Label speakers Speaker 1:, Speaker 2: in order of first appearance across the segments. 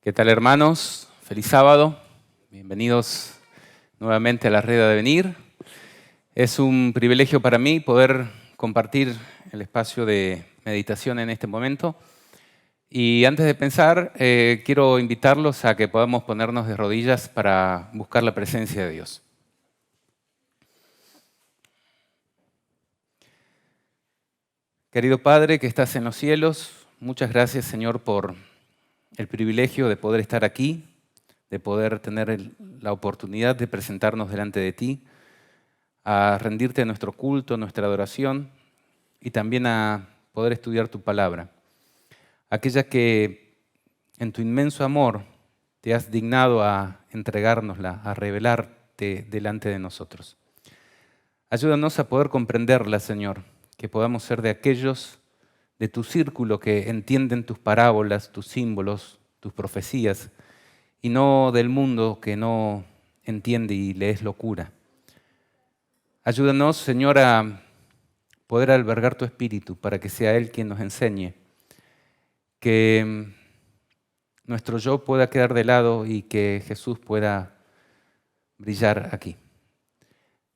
Speaker 1: ¿Qué tal, hermanos? Feliz sábado. Bienvenidos nuevamente a la Red de Venir. Es un privilegio para mí poder compartir el espacio de meditación en este momento. Y antes de pensar, quiero invitarlos a que podamos ponernos de rodillas para buscar la presencia de Dios. Querido Padre que estás en los cielos, muchas gracias, Señor, por el privilegio de poder estar aquí, de poder tener la oportunidad de presentarnos delante de ti, a rendirte nuestro culto, nuestra adoración y también a poder estudiar tu palabra. Aquella que en tu inmenso amor te has dignado a entregárnosla, a revelarte delante de nosotros. Ayúdanos a poder comprenderla, Señor, que podamos ser de aquellos de tu círculo que entienden tus parábolas, tus símbolos, tus profecías, y no del mundo que no entiende y le es locura. Ayúdanos, Señor, a poder albergar tu Espíritu para que sea Él quien nos enseñe, que nuestro yo pueda quedar de lado y que Jesús pueda brillar aquí.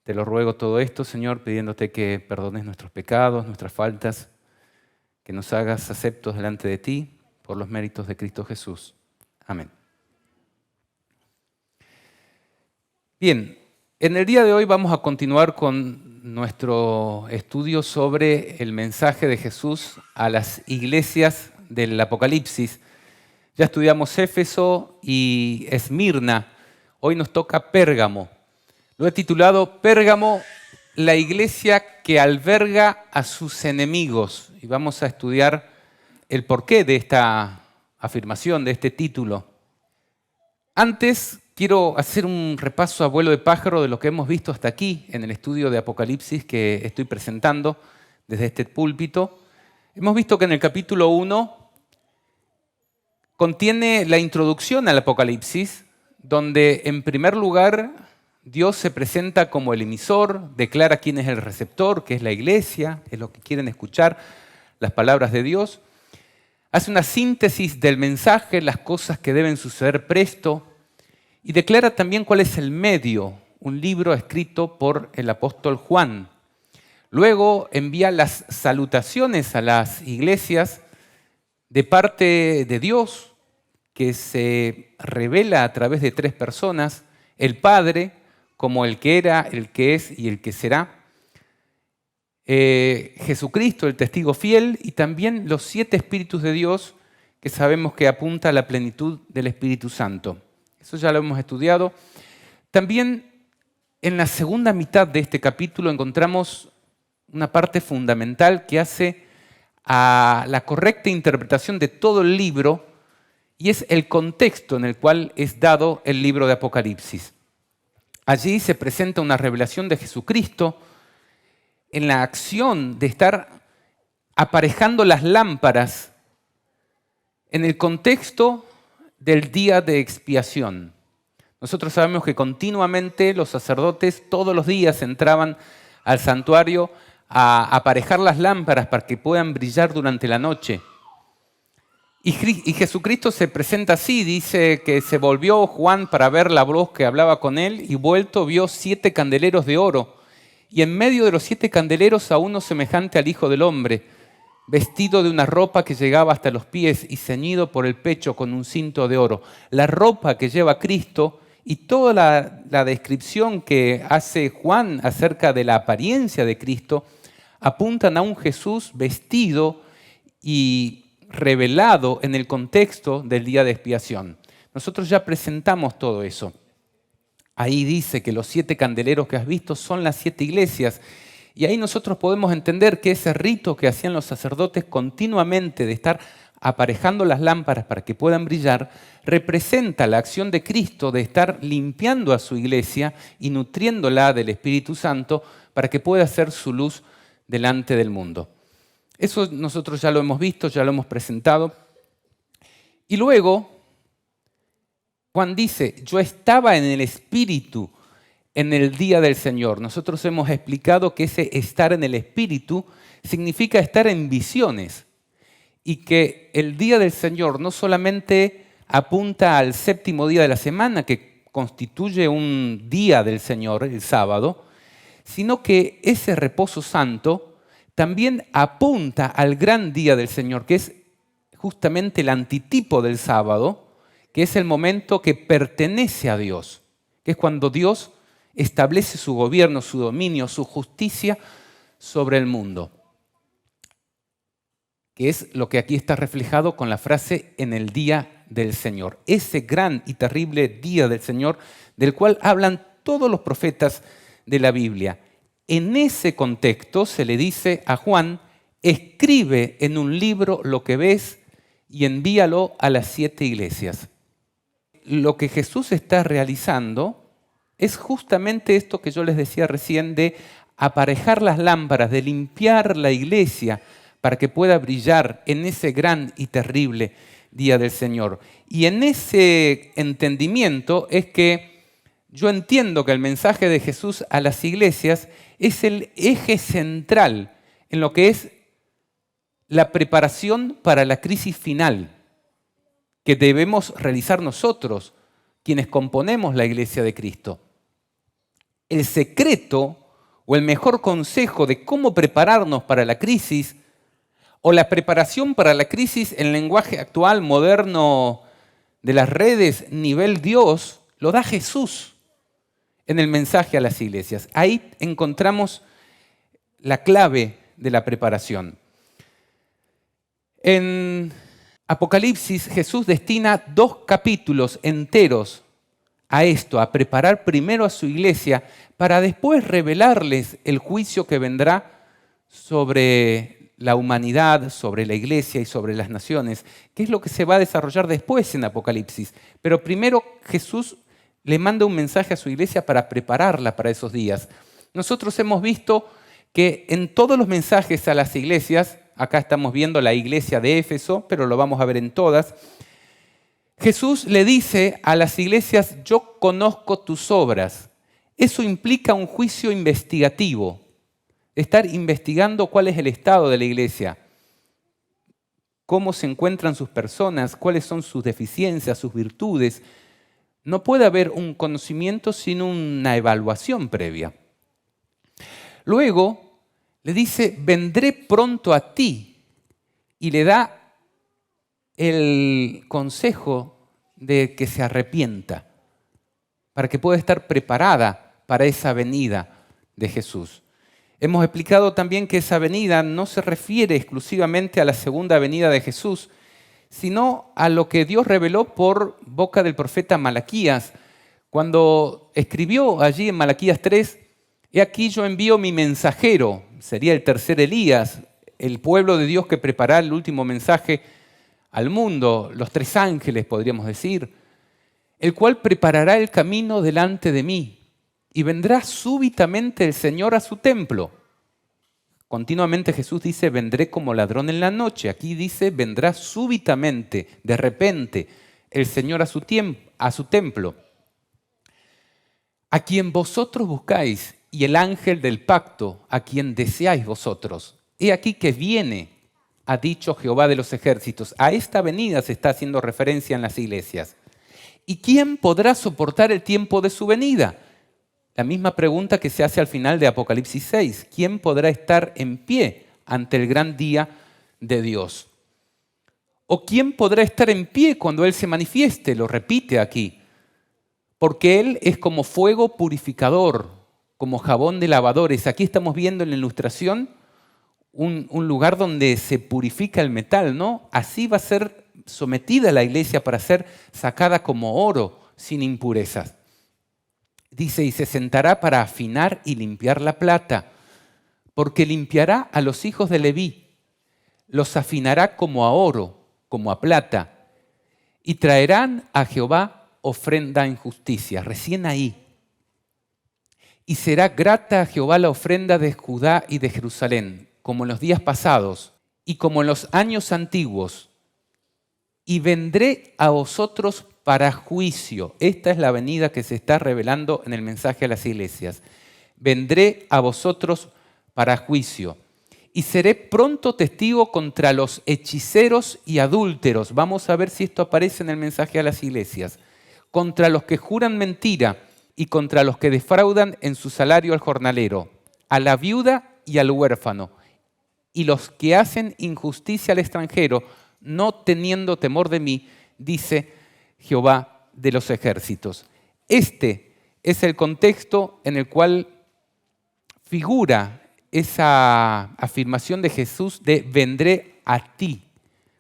Speaker 1: Te lo ruego todo esto, Señor, pidiéndote que perdones nuestros pecados, nuestras faltas, que nos hagas aceptos delante de ti por los méritos de Cristo Jesús. Amén. Bien, en el día de hoy vamos a continuar con nuestro estudio sobre el mensaje de Jesús a las iglesias del Apocalipsis. Ya estudiamos Éfeso y Esmirna. Hoy nos toca Pérgamo. Lo he titulado Pérgamo, la iglesia que alberga a sus enemigos. Y vamos a estudiar el porqué de esta afirmación, de este título. Antes, quiero hacer un repaso a vuelo de pájaro de lo que hemos visto hasta aquí en el estudio de Apocalipsis que estoy presentando desde este púlpito. Hemos visto que en el capítulo 1 contiene la introducción al Apocalipsis, donde en primer lugar Dios se presenta como el emisor, declara quién es el receptor, que es la iglesia, es lo que quieren escuchar, las palabras de Dios. Hace una síntesis del mensaje, las cosas que deben suceder presto, y declara también cuál es el medio, un libro escrito por el apóstol Juan. Luego envía las salutaciones a las iglesias de parte de Dios, que se revela a través de tres personas, el Padre, como el que era, el que es y el que será. Jesucristo, el testigo fiel, y también los 7 Espíritus de Dios, que sabemos que apunta a la plenitud del Espíritu Santo. Eso ya lo hemos estudiado. También en la segunda mitad de este capítulo encontramos una parte fundamental que hace a la correcta interpretación de todo el libro, y es el contexto en el cual es dado el libro de Apocalipsis. Allí se presenta una revelación de Jesucristo en la acción de estar aparejando las lámparas en el contexto del día de expiación. Nosotros sabemos que continuamente los sacerdotes todos los días entraban al santuario a aparejar las lámparas para que puedan brillar durante la noche. Y Jesucristo se presenta así, dice que se volvió Juan para ver la voz que hablaba con él y vuelto vio 7 candeleros de oro. Y en medio de los 7 candeleros a uno semejante al Hijo del Hombre, vestido de una ropa que llegaba hasta los pies y ceñido por el pecho con un cinto de oro. La ropa que lleva Cristo y toda la descripción que hace Juan acerca de la apariencia de Cristo apuntan a un Jesús vestido y revelado en el contexto del día de expiación. Nosotros ya presentamos todo eso. Ahí dice que los 7 candeleros que has visto son las 7 iglesias. Y ahí nosotros podemos entender que ese rito que hacían los sacerdotes continuamente de estar aparejando las lámparas para que puedan brillar, representa la acción de Cristo de estar limpiando a su iglesia y nutriéndola del Espíritu Santo para que pueda hacer su luz delante del mundo. Eso nosotros ya lo hemos visto, ya lo hemos presentado. Y luego, Juan dice, yo estaba en el Espíritu en el día del Señor. Nosotros hemos explicado que ese estar en el Espíritu significa estar en visiones. Y que el día del Señor no solamente apunta al séptimo día de la semana, que constituye un día del Señor, el sábado, sino que ese reposo santo también apunta al gran día del Señor, que es justamente el antitipo del sábado, que es el momento que pertenece a Dios, que es cuando Dios establece su gobierno, su dominio, su justicia sobre el mundo, que es lo que aquí está reflejado con la frase en el día del Señor. Ese gran y terrible día del Señor del cual hablan todos los profetas de la Biblia. En ese contexto se le dice a Juan, escribe en un libro lo que ves y envíalo a las 7 iglesias. Lo que Jesús está realizando es justamente esto que yo les decía recién de aparejar las lámparas, de limpiar la iglesia para que pueda brillar en ese gran y terrible día del Señor. Y en ese entendimiento es que yo entiendo que el mensaje de Jesús a las iglesias es el eje central en lo que es la preparación para la crisis final que debemos realizar nosotros, quienes componemos la iglesia de Cristo. El secreto o el mejor consejo de cómo prepararnos para la crisis o la preparación para la crisis en el lenguaje actual, moderno, de las redes, nivel Dios, lo da Jesús en el mensaje a las iglesias. Ahí encontramos la clave de la preparación. En Apocalipsis, Jesús destina 2 capítulos enteros a esto, a preparar primero a su iglesia para después revelarles el juicio que vendrá sobre la humanidad, sobre la iglesia y sobre las naciones, que es lo que se va a desarrollar después en Apocalipsis. Pero primero Jesús le manda un mensaje a su iglesia para prepararla para esos días. Nosotros hemos visto que en todos los mensajes a las iglesias, acá estamos viendo la iglesia de Éfeso, pero lo vamos a ver en todas, Jesús le dice a las iglesias, yo conozco tus obras. Eso implica un juicio investigativo, estar investigando cuál es el estado de la iglesia, cómo se encuentran sus personas, cuáles son sus deficiencias, sus virtudes. No puede haber un conocimiento sin una evaluación previa. Luego le dice, vendré pronto a ti, y le da el consejo de que se arrepienta para que pueda estar preparada para esa venida de Jesús. Hemos explicado también que esa venida no se refiere exclusivamente a la segunda venida de Jesús, sino a lo que Dios reveló por boca del profeta Malaquías, cuando escribió allí en Malaquías 3, he aquí yo envío mi mensajero, sería el tercer Elías, el pueblo de Dios que preparará el último mensaje al mundo, los 3 ángeles podríamos decir, el cual preparará el camino delante de mí y vendrá súbitamente el Señor a su templo. Continuamente Jesús dice, vendré como ladrón en la noche. Aquí dice, vendrá súbitamente, de repente, el Señor a su templo. A quien vosotros buscáis y el ángel del pacto, a quien deseáis vosotros. He aquí que viene, ha dicho Jehová de los ejércitos. A esta venida se está haciendo referencia en las iglesias. ¿Y quién podrá soportar el tiempo de su venida? La misma pregunta que se hace al final de Apocalipsis 6. ¿Quién podrá estar en pie ante el gran día de Dios? ¿O quién podrá estar en pie cuando Él se manifieste? Lo repite aquí. Porque Él es como fuego purificador, como jabón de lavadores. Aquí estamos viendo en la ilustración un lugar donde se purifica el metal, ¿no? Así va a ser sometida la iglesia para ser sacada como oro, sin impurezas. Dice, y se sentará para afinar y limpiar la plata, porque limpiará a los hijos de Leví, los afinará como a oro, como a plata, y traerán a Jehová ofrenda en justicia. Recién ahí. Y será grata a Jehová la ofrenda de Judá y de Jerusalén, como en los días pasados y como en los años antiguos. Y vendré a vosotros para juicio. Esta es la venida que se está revelando en el mensaje a las iglesias. Vendré a vosotros para juicio. y seré pronto testigo contra los hechiceros y adúlteros. Vamos a ver si esto aparece en el mensaje a las iglesias. Contra los que juran mentira y contra los que defraudan en su salario al jornalero, a la viuda y al huérfano, y los que hacen injusticia al extranjero, no teniendo temor de mí, dice Jehová de los ejércitos. Este es el contexto en el cual figura esa afirmación de Jesús de vendré a ti,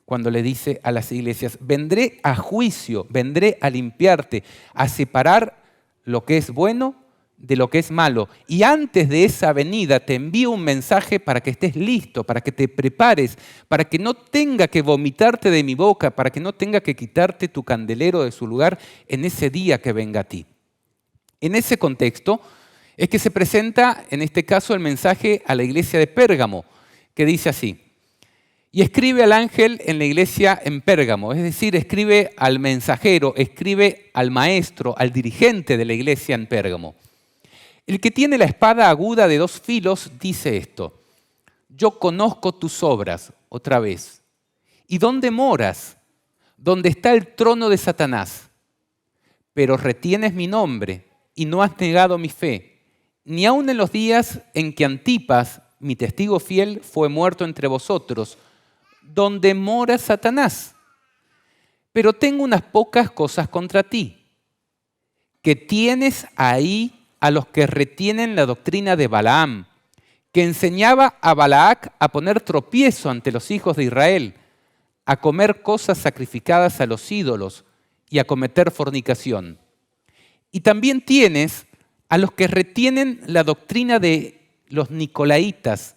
Speaker 1: cuando le dice a las iglesias, vendré a juicio, vendré a limpiarte, a separar lo que es bueno de lo que es malo. Y antes de esa venida te envío un mensaje para que estés listo, para que te prepares, para que no tenga que vomitarte de mi boca, para que no tenga que quitarte tu candelero de su lugar en ese día que venga a ti. En ese contexto es que se presenta, en este caso, el mensaje a la iglesia de Pérgamo, que dice así: y escribe al ángel en la iglesia en Pérgamo, es decir, escribe al mensajero, escribe al maestro, al dirigente de la iglesia en Pérgamo. El que tiene la espada aguda de 2 filos dice esto: yo conozco tus obras, otra vez, y dónde moras, donde está el trono de Satanás, pero retienes mi nombre y no has negado mi fe, ni aun en los días en que Antipas, mi testigo fiel, fue muerto entre vosotros, donde mora Satanás. Pero tengo unas pocas cosas contra ti, que tienes ahí a los que retienen la doctrina de Balaam, que enseñaba a Balac a poner tropiezo ante los hijos de Israel, a comer cosas sacrificadas a los ídolos y a cometer fornicación. Y también tienes a los que retienen la doctrina de los nicolaitas,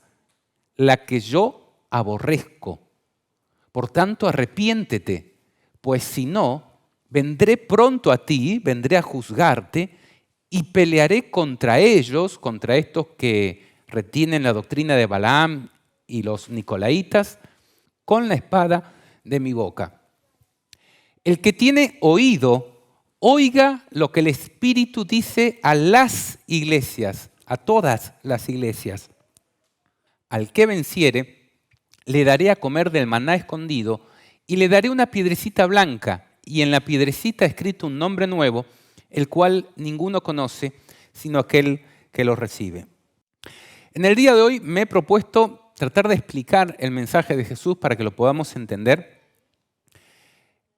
Speaker 1: la que yo aborrezco. Por tanto, arrepiéntete, pues si no, vendré pronto a ti, vendré a juzgarte y pelearé contra ellos, contra estos que retienen la doctrina de Balaam y los nicolaitas, con la espada de mi boca. El que tiene oído, oiga lo que el Espíritu dice a las iglesias, a todas las iglesias. Al que venciere, le daré a comer del maná escondido y le daré una piedrecita blanca y en la piedrecita escrito un nombre nuevo, el cual ninguno conoce sino aquel que lo recibe. En el día de hoy me he propuesto tratar de explicar el mensaje de Jesús para que lo podamos entender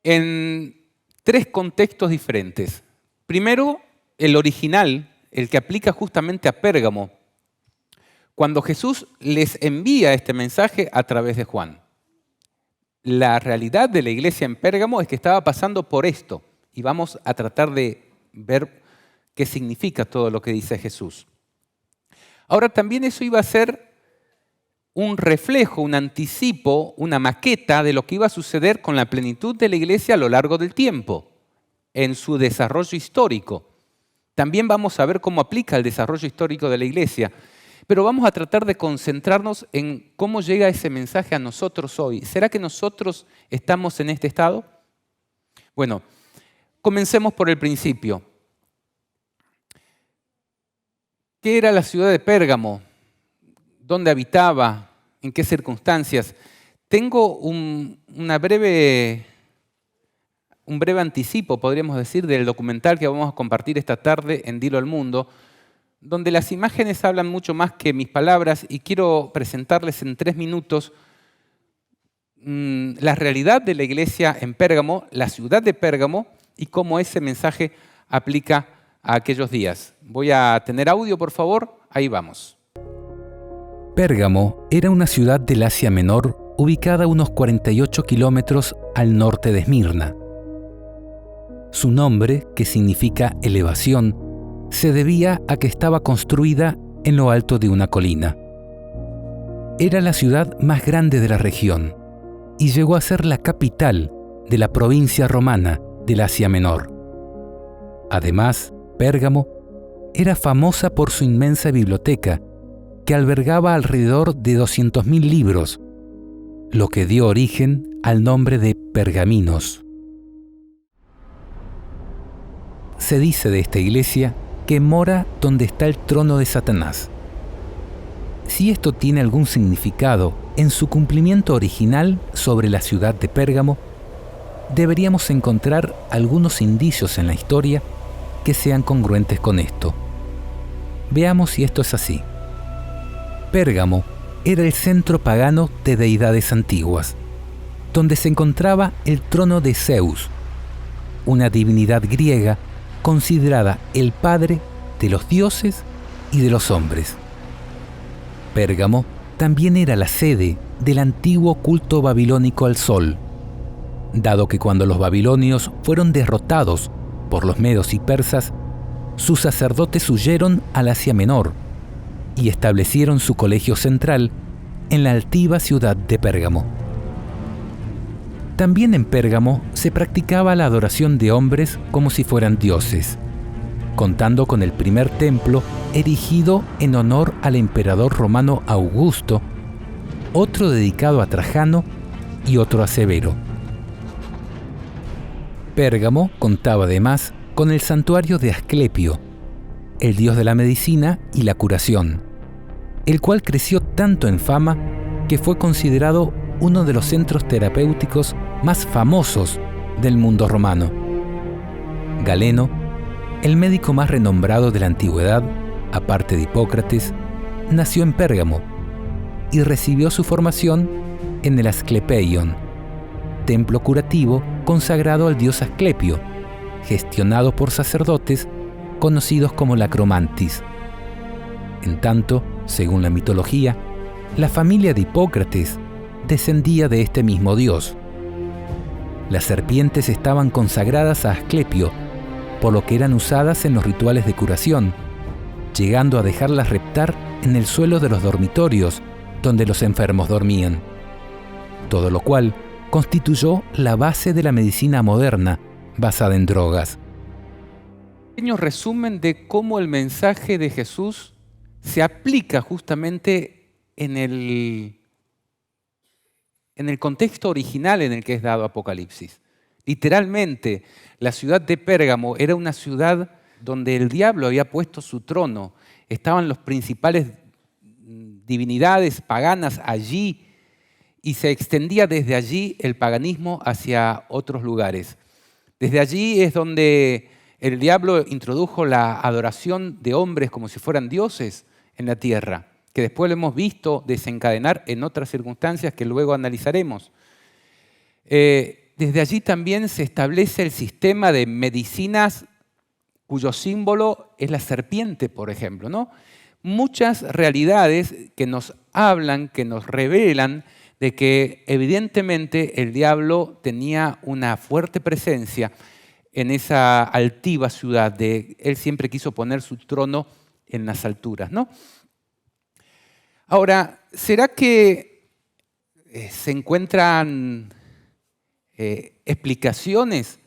Speaker 1: en 3 contextos diferentes. Primero, el original, el que aplica justamente a Pérgamo, cuando Jesús les envía este mensaje a través de Juan. La realidad de la iglesia en Pérgamo es que estaba pasando por esto y vamos a tratar de ver qué significa todo lo que dice Jesús. Ahora también eso iba a ser un reflejo, un anticipo, una maqueta de lo que iba a suceder con la plenitud de la iglesia a lo largo del tiempo, en su desarrollo histórico. También vamos a ver cómo aplica el desarrollo histórico de la iglesia. Pero vamos a tratar de concentrarnos en cómo llega ese mensaje a nosotros hoy. ¿Será que nosotros estamos en este estado? Bueno, comencemos por el principio. ¿Qué era la ciudad de Pérgamo? ¿Dónde habitaba? ¿En qué circunstancias? Tengo un breve anticipo, podríamos decir, del documental que vamos a compartir esta tarde en Dilo al Mundo, donde las imágenes hablan mucho más que mis palabras y quiero presentarles en 3 minutos la realidad de la iglesia en Pérgamo, la ciudad de Pérgamo y cómo ese mensaje aplica a aquellos días. Voy a tener audio, por favor. Ahí vamos.
Speaker 2: Pérgamo era una ciudad del Asia Menor ubicada a unos 48 kilómetros al norte de Esmirna. Su nombre, que significa elevación, se debía a que estaba construida en lo alto de una colina. Era la ciudad más grande de la región y llegó a ser la capital de la provincia romana del Asia Menor. Además, Pérgamo era famosa por su inmensa biblioteca, que albergaba alrededor de 200.000 libros, lo que dio origen al nombre de pergaminos. Se dice de esta iglesia que mora donde está el trono de Satanás. si esto tiene algún significado en su cumplimiento original sobre la ciudad de Pérgamo, deberíamos encontrar algunos indicios en la historia que sean congruentes con esto. Veamos si esto es así. Pérgamo era el centro pagano de deidades antiguas, donde se encontraba el trono de Zeus, una divinidad griega considerada el padre de los dioses y de los hombres. Pérgamo también era la sede del antiguo culto babilónico al sol, dado que cuando los babilonios fueron derrotados por los medos y persas, sus sacerdotes huyeron al Asia Menor y establecieron su colegio central en la altiva ciudad de Pérgamo. También en Pérgamo se practicaba la adoración de hombres como si fueran dioses, contando con el primer templo erigido en honor al emperador romano Augusto, otro dedicado a Trajano y otro a Severo. Pérgamo contaba además con el santuario de Asclepio, el dios de la medicina y la curación, el cual creció tanto en fama que fue considerado uno de los centros terapéuticos más famosos del mundo romano. Galeno, el médico más renombrado de la antigüedad, aparte de Hipócrates, nació en Pérgamo y recibió su formación en el Asclepeion, templo curativo consagrado al dios Asclepio, gestionado por sacerdotes conocidos como lacromantis. En tanto, según la mitología, la familia de Hipócrates descendía de este mismo dios. Las serpientes estaban consagradas a Asclepio, por lo que eran usadas en los rituales de curación, llegando a dejarlas reptar en el suelo de los dormitorios donde los enfermos dormían. Todo lo cual constituyó la base de la medicina moderna basada en drogas.
Speaker 1: Un pequeño resumen de cómo el mensaje de Jesús se aplica justamente en el contexto original en el que es dado Apocalipsis. Literalmente, la ciudad de Pérgamo era una ciudad donde el diablo había puesto su trono. Estaban los principales divinidades paganas allí y se extendía desde allí el paganismo hacia otros lugares. Desde allí es donde el diablo introdujo la adoración de hombres como si fueran dioses en la tierra, que después lo hemos visto desencadenar en otras circunstancias que luego analizaremos. Desde allí también se establece el sistema de medicinas cuyo símbolo es la serpiente, por ejemplo, ¿no? Muchas realidades que nos hablan, que nos revelan de que evidentemente el diablo tenía una fuerte presencia en esa altiva ciudad. Él siempre quiso poner su trono en las alturas, ¿no? Ahora, ¿será que se encuentran explicaciones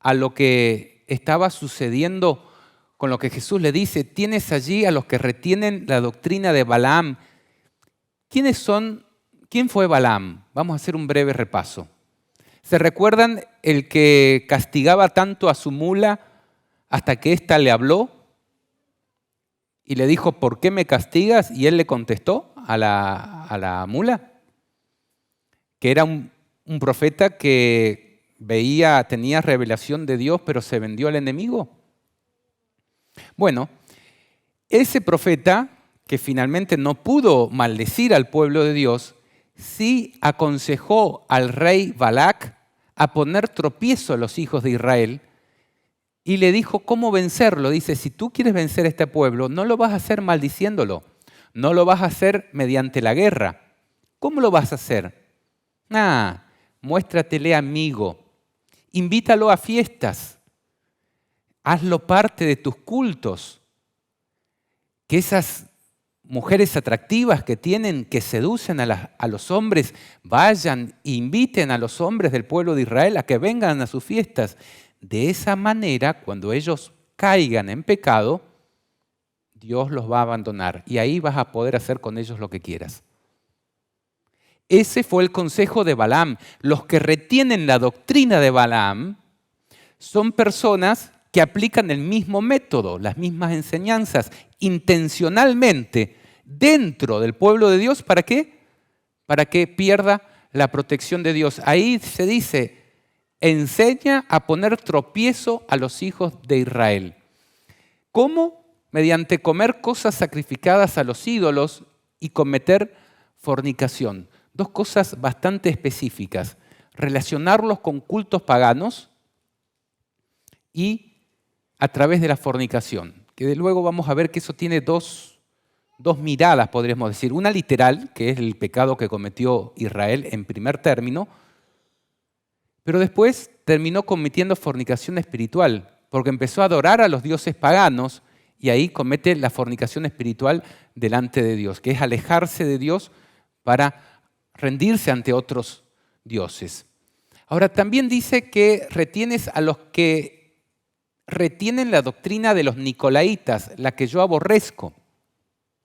Speaker 1: a lo que estaba sucediendo con lo que Jesús le dice? Tienes allí a los que retienen la doctrina de Balaam. ¿Quién fue Balaam? Vamos a hacer un breve repaso. ¿Se recuerdan el que castigaba tanto a su mula hasta que ésta le habló? Y le dijo, ¿por qué me castigas? Y él le contestó a la mula, que era un profeta que tenía revelación de Dios, pero se vendió al enemigo. Bueno, ese profeta, que finalmente no pudo maldecir al pueblo de Dios, sí aconsejó al rey Balac a poner tropiezo a los hijos de Israel y le dijo cómo vencerlo. Dice, si tú quieres vencer a este pueblo, no lo vas a hacer maldiciéndolo, no lo vas a hacer mediante la guerra. ¿Cómo lo vas a hacer? Muéstratele amigo, invítalo a fiestas, hazlo parte de tus cultos, que esas mujeres atractivas que tienen, que seducen a los hombres, vayan e inviten a los hombres del pueblo de Israel a que vengan a sus fiestas. De esa manera, cuando ellos caigan en pecado, Dios los va a abandonar y ahí vas a poder hacer con ellos lo que quieras. Ese fue el consejo de Balaam. Los que retienen la doctrina de Balaam son personas que aplican el mismo método, las mismas enseñanzas, intencionalmente dentro del pueblo de Dios. ¿Para qué? Para que pierda la protección de Dios. Ahí se dice, enseña a poner tropiezo a los hijos de Israel. ¿Cómo? Mediante comer cosas sacrificadas a los ídolos y cometer fornicación. Dos cosas bastante específicas. Relacionarlos con cultos paganos y a través de la fornicación. Que de luego vamos a ver que eso tiene dos miradas, podríamos decir. Una literal, que es el pecado que cometió Israel en primer término, pero después terminó cometiendo fornicación espiritual, porque empezó a adorar a los dioses paganos y ahí comete la fornicación espiritual delante de Dios, que es alejarse de Dios para rendirse ante otros dioses. Ahora, también dice que retienes a los que retienen la doctrina de los nicolaitas, la que yo aborrezco.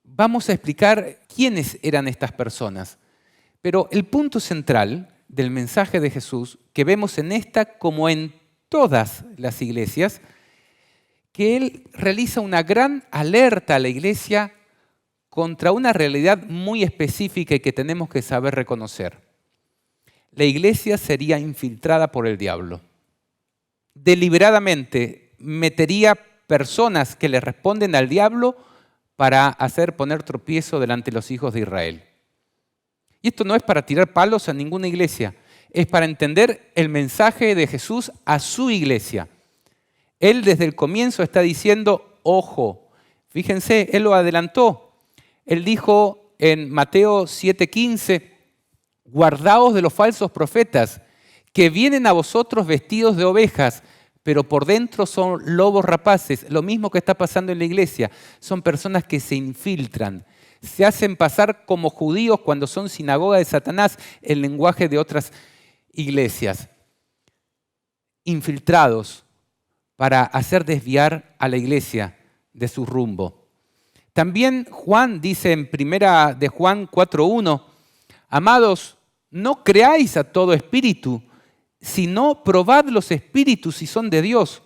Speaker 1: Vamos a explicar quiénes eran estas personas. Pero el punto central del mensaje de Jesús, que vemos en esta como en todas las iglesias, que Él realiza una gran alerta a la iglesia contra una realidad muy específica y que tenemos que saber reconocer. La iglesia sería infiltrada por el diablo. Deliberadamente metería personas que le responden al diablo para hacer poner tropiezo delante de los hijos de Israel. Y esto no es para tirar palos a ninguna iglesia, es para entender el mensaje de Jesús a su iglesia. Él desde el comienzo está diciendo, ojo, fíjense, Él lo adelantó. Él dijo en Mateo 7:15, guardaos de los falsos profetas, que vienen a vosotros vestidos de ovejas, pero por dentro son lobos rapaces. Lo mismo que está pasando en la iglesia. Son personas que se infiltran, se hacen pasar como judíos cuando son sinagoga de Satanás, el lenguaje de otras iglesias. Infiltrados para hacer desviar a la iglesia de su rumbo. También Juan dice en primera de Juan 4:1, amados, no creáis a todo espíritu, sino probad los espíritus si son de Dios,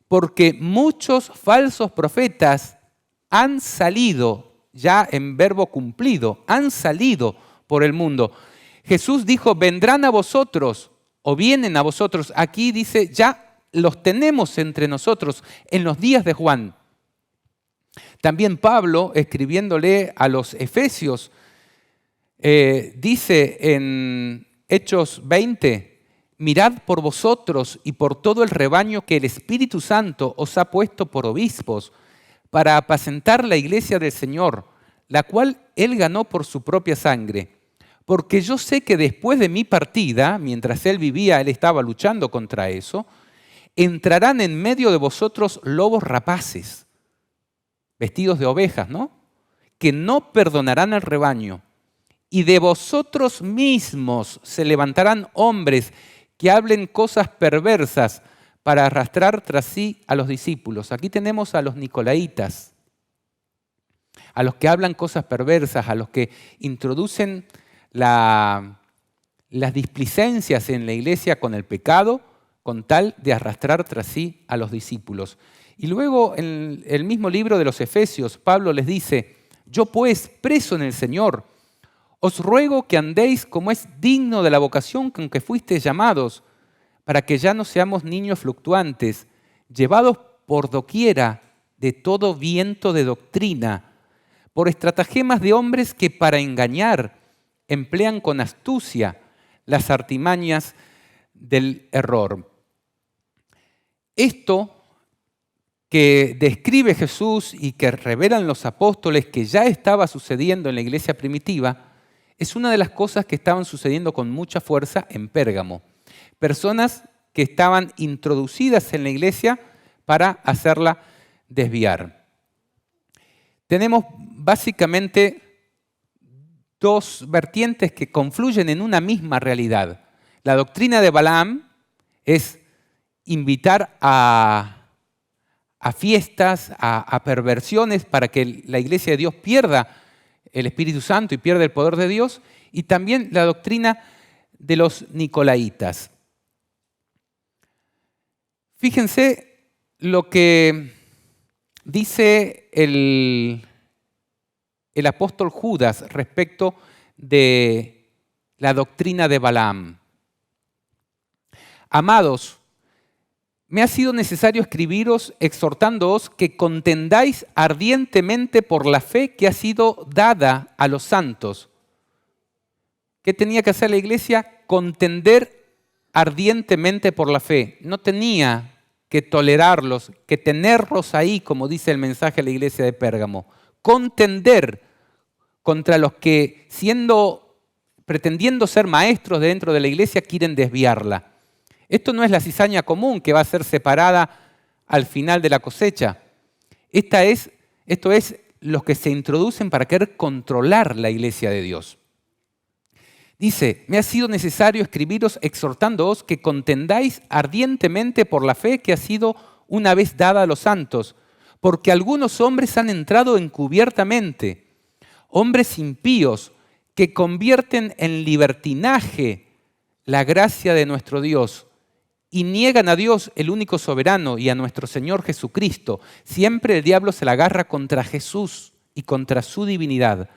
Speaker 1: porque muchos falsos profetas han salido, ya en verbo cumplido, han salido por el mundo. Jesús dijo, vendrán a vosotros o vienen a vosotros. Aquí dice, ya los tenemos entre nosotros en los días de Juan. También Pablo, escribiéndole a los Efesios, dice en Hechos 20, mirad por vosotros y por todo el rebaño que el Espíritu Santo os ha puesto por obispos para apacentar la iglesia del Señor, la cual Él ganó por su propia sangre. Porque yo sé que después de mi partida, mientras Él vivía, Él estaba luchando contra eso, entrarán en medio de vosotros lobos rapaces, vestidos de ovejas, ¿no? Que no perdonarán al rebaño. Y de vosotros mismos se levantarán hombres que hablen cosas perversas para arrastrar tras sí a los discípulos. Aquí tenemos a los nicolaitas, a los que hablan cosas perversas, a los que introducen las displicencias en la iglesia con el pecado, con tal de arrastrar tras sí a los discípulos. Y luego en el mismo libro de los Efesios, Pablo les dice, yo pues, preso en el Señor, os ruego que andéis como es digno de la vocación con que fuisteis llamados, para que ya no seamos niños fluctuantes, llevados por doquiera de todo viento de doctrina, por estratagemas de hombres que para engañar emplean con astucia las artimañas del error. Esto que describe Jesús y que revelan los apóstoles que ya estaba sucediendo en la iglesia primitiva, es una de las cosas que estaban sucediendo con mucha fuerza en Pérgamo. Personas que estaban introducidas en la iglesia para hacerla desviar. Tenemos básicamente dos vertientes que confluyen en una misma realidad. La doctrina de Balaam es invitar a fiestas, a perversiones para que la iglesia de Dios pierda el Espíritu Santo y pierda el poder de Dios, y también la doctrina de los nicolaitas. Fíjense lo que dice el el apóstol Judas respecto de la doctrina de Balaam. Amados, me ha sido necesario escribiros exhortándoos que contendáis ardientemente por la fe que ha sido dada a los santos. ¿Qué tenía que hacer la iglesia? Contender ardientemente por la fe. No tenía que tolerarlos, que tenerlos ahí, como dice el mensaje a la iglesia de Pérgamo. Contender contra los que, pretendiendo ser maestros dentro de la iglesia, quieren desviarla. Esto no es la cizaña común que va a ser separada al final de la cosecha. Esto es los que se introducen para querer controlar la iglesia de Dios. Dice, me ha sido necesario escribiros exhortándoos que contendáis ardientemente por la fe que ha sido una vez dada a los santos, porque algunos hombres han entrado encubiertamente, hombres impíos que convierten en libertinaje la gracia de nuestro Dios y niegan a Dios, el único soberano, y a nuestro Señor Jesucristo. Siempre el diablo se la agarra contra Jesús y contra su divinidad.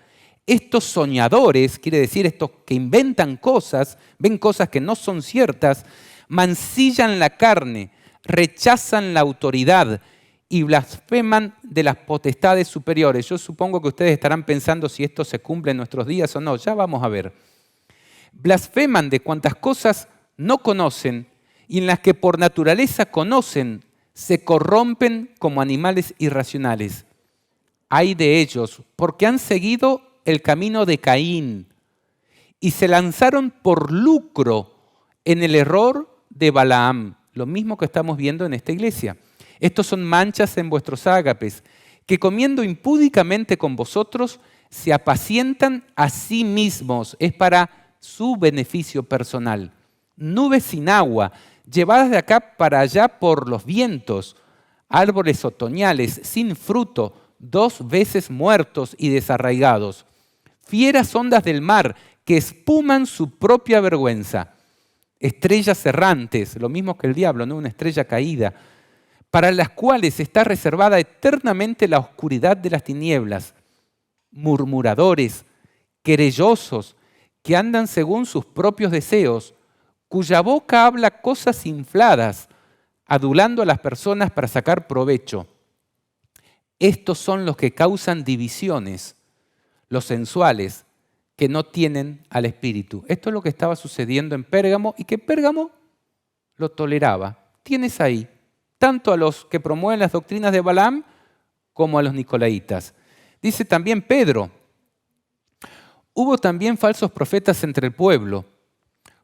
Speaker 1: Estos soñadores, quiere decir estos que inventan cosas, ven cosas que no son ciertas, mancillan la carne, rechazan la autoridad y blasfeman de las potestades superiores. Yo supongo que ustedes estarán pensando si esto se cumple en nuestros días o no. Ya vamos a ver. Blasfeman de cuantas cosas no conocen y en las que por naturaleza conocen, se corrompen como animales irracionales. Ay de ellos, porque han seguido el camino de Caín y se lanzaron por lucro en el error de Balaam, lo mismo que estamos viendo en esta iglesia. Estos son manchas en vuestros ágapes, que comiendo impúdicamente con vosotros, se apacientan a sí mismos, es para su beneficio personal. Nubes sin agua, llevadas de acá para allá por los vientos, árboles otoñales sin fruto, 2 veces muertos y desarraigados. Fieras ondas del mar que espuman su propia vergüenza. Estrellas errantes, lo mismo que el diablo, ¿no? Una estrella caída, para las cuales está reservada eternamente la oscuridad de las tinieblas. Murmuradores, querellosos, que andan según sus propios deseos, cuya boca habla cosas infladas, adulando a las personas para sacar provecho. Estos son los que causan divisiones, los sensuales, que no tienen al Espíritu. Esto es lo que estaba sucediendo en Pérgamo y que Pérgamo lo toleraba. Tienes ahí tanto a los que promueven las doctrinas de Balaam como a los nicolaitas. Dice también Pedro, hubo también falsos profetas entre el pueblo,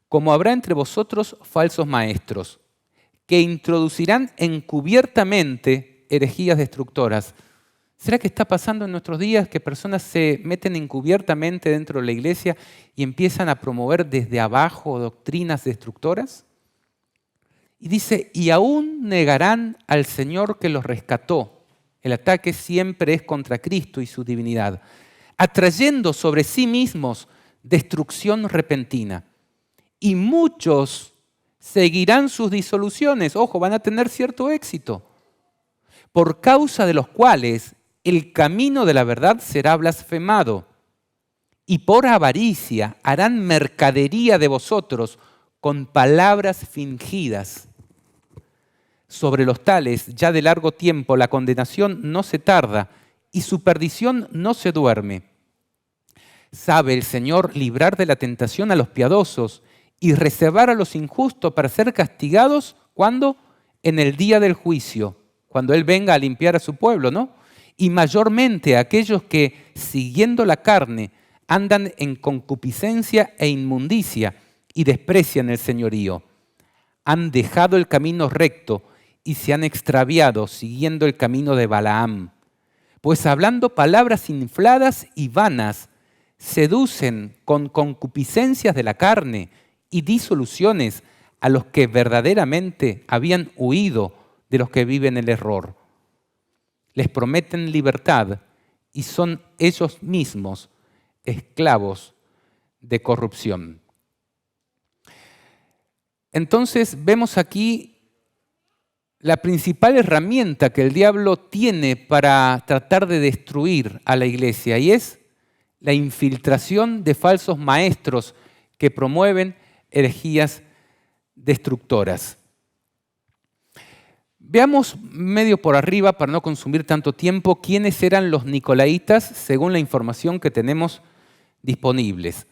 Speaker 1: como habrá entre vosotros falsos maestros, que introducirán encubiertamente herejías destructoras. ¿Será que está pasando en nuestros días que personas se meten encubiertamente dentro de la iglesia y empiezan a promover desde abajo doctrinas destructoras? Y dice, y aún negarán al Señor que los rescató. El ataque siempre es contra Cristo y su divinidad, atrayendo sobre sí mismos destrucción repentina. Y muchos seguirán sus disoluciones. Ojo, van a tener cierto éxito, por causa de los cuales el camino de la verdad será blasfemado. Y por avaricia harán mercadería de vosotros con palabras fingidas. Sobre los tales, ya de largo tiempo, la condenación no se tarda y su perdición no se duerme. Sabe el Señor librar de la tentación a los piadosos y reservar a los injustos para ser castigados, ¿cuándo? En el día del juicio, cuando Él venga a limpiar a su pueblo, ¿no? Y mayormente a aquellos que, siguiendo la carne, andan en concupiscencia e inmundicia y desprecian el señorío. Han dejado el camino recto y se han extraviado siguiendo el camino de Balaam. Pues hablando palabras infladas y vanas, seducen con concupiscencias de la carne y disoluciones a los que verdaderamente habían huido de los que viven el error. Les prometen libertad y son ellos mismos esclavos de corrupción. Entonces vemos aquí la principal herramienta que el diablo tiene para tratar de destruir a la iglesia y es la infiltración de falsos maestros que promueven herejías destructoras. Veamos medio por arriba, para no consumir tanto tiempo, quiénes eran los nicolaitas según la información que tenemos disponibles.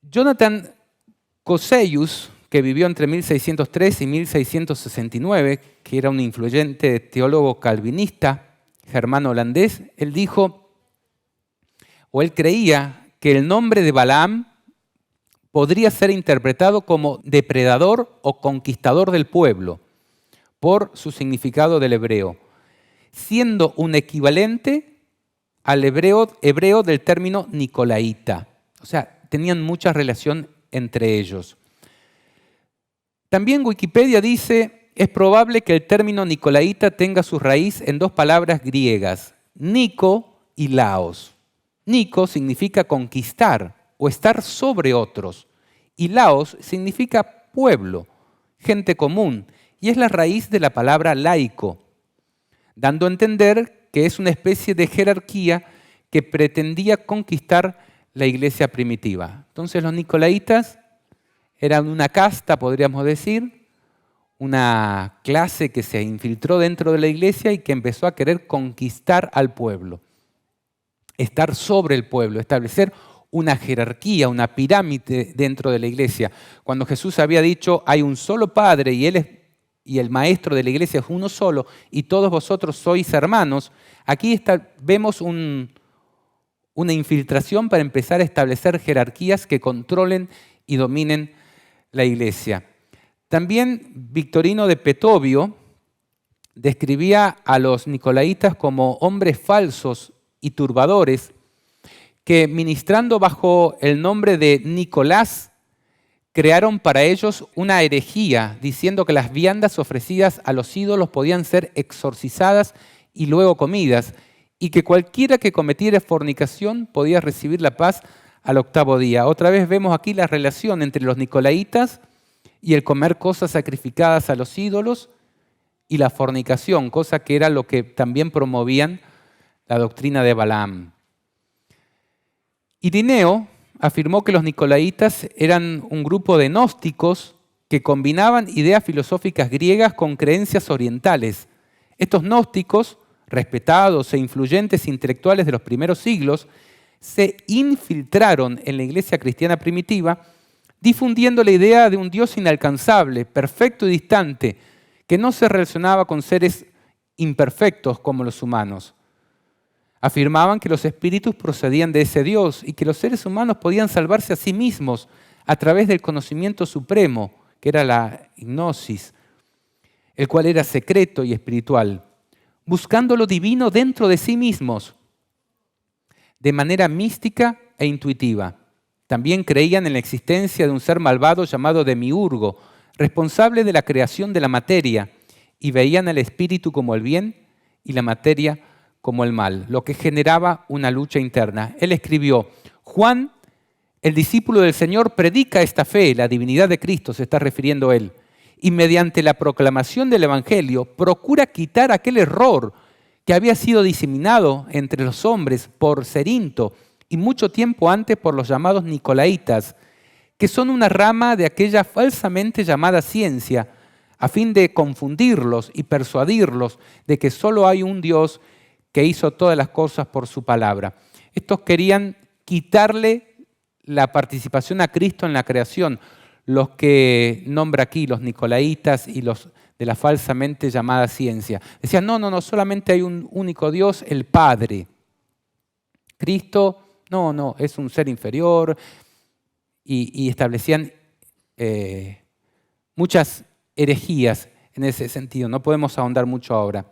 Speaker 1: Jonathan Cosseius, que vivió entre 1603 y 1669, que era un influyente teólogo calvinista germano holandés, él creía que el nombre de Balaam podría ser interpretado como depredador o conquistador del pueblo, por su significado del hebreo, siendo un equivalente al hebreo del término nicolaíta. O sea, tenían mucha relación entre ellos. También Wikipedia dice, es probable que el término nicolaíta tenga su raíz en dos palabras griegas, Nico y Laos. Nico significa conquistar o estar sobre otros, y Laos significa pueblo, gente común, y es la raíz de la palabra laico, dando a entender que es una especie de jerarquía que pretendía conquistar la iglesia primitiva. Entonces los nicolaitas eran una casta, podríamos decir, una clase que se infiltró dentro de la iglesia y que empezó a querer conquistar al pueblo, estar sobre el pueblo, establecer una jerarquía, una pirámide dentro de la iglesia. Cuando Jesús había dicho, hay un solo Padre y el maestro de la iglesia es uno solo y todos vosotros sois hermanos, aquí vemos una infiltración para empezar a establecer jerarquías que controlen y dominen la iglesia. También Victorino de Petovio describía a los nicolaitas como hombres falsos y turbadores que, ministrando bajo el nombre de Nicolás, crearon para ellos una herejía, diciendo que las viandas ofrecidas a los ídolos podían ser exorcizadas y luego comidas, y que cualquiera que cometiera fornicación podía recibir la paz al octavo día. Otra vez vemos aquí la relación entre los nicolaitas y el comer cosas sacrificadas a los ídolos y la fornicación, cosa que era lo que también promovían la doctrina de Balaam. Irineo afirmó que los nicolaitas eran un grupo de gnósticos que combinaban ideas filosóficas griegas con creencias orientales. Estos gnósticos, respetados e influyentes intelectuales de los primeros siglos, se infiltraron en la iglesia cristiana primitiva, difundiendo la idea de un Dios inalcanzable, perfecto y distante, que no se relacionaba con seres imperfectos como los humanos. Afirmaban que los espíritus procedían de ese Dios y que los seres humanos podían salvarse a sí mismos a través del conocimiento supremo, que era la gnosis, el cual era secreto y espiritual, buscando lo divino dentro de sí mismos, de manera mística e intuitiva. También creían en la existencia de un ser malvado llamado Demiurgo, responsable de la creación de la materia, y veían al espíritu como el bien y la materia como el mal, lo que generaba una lucha interna. Él escribió, Juan, el discípulo del Señor, predica esta fe, la divinidad de Cristo, se está refiriendo él, y mediante la proclamación del Evangelio procura quitar aquel error que había sido diseminado entre los hombres por Cerinto y mucho tiempo antes por los llamados nicolaitas, que son una rama de aquella falsamente llamada ciencia, a fin de confundirlos y persuadirlos de que solo hay un Dios que hizo todas las cosas por su palabra. Estos querían quitarle la participación a Cristo en la creación, los que nombra aquí, los nicolaitas y los de la falsamente llamada ciencia. Decían, no, solamente hay un único Dios, el Padre. Cristo, no, es un ser inferior, y establecían muchas herejías en ese sentido. No podemos ahondar mucho ahora.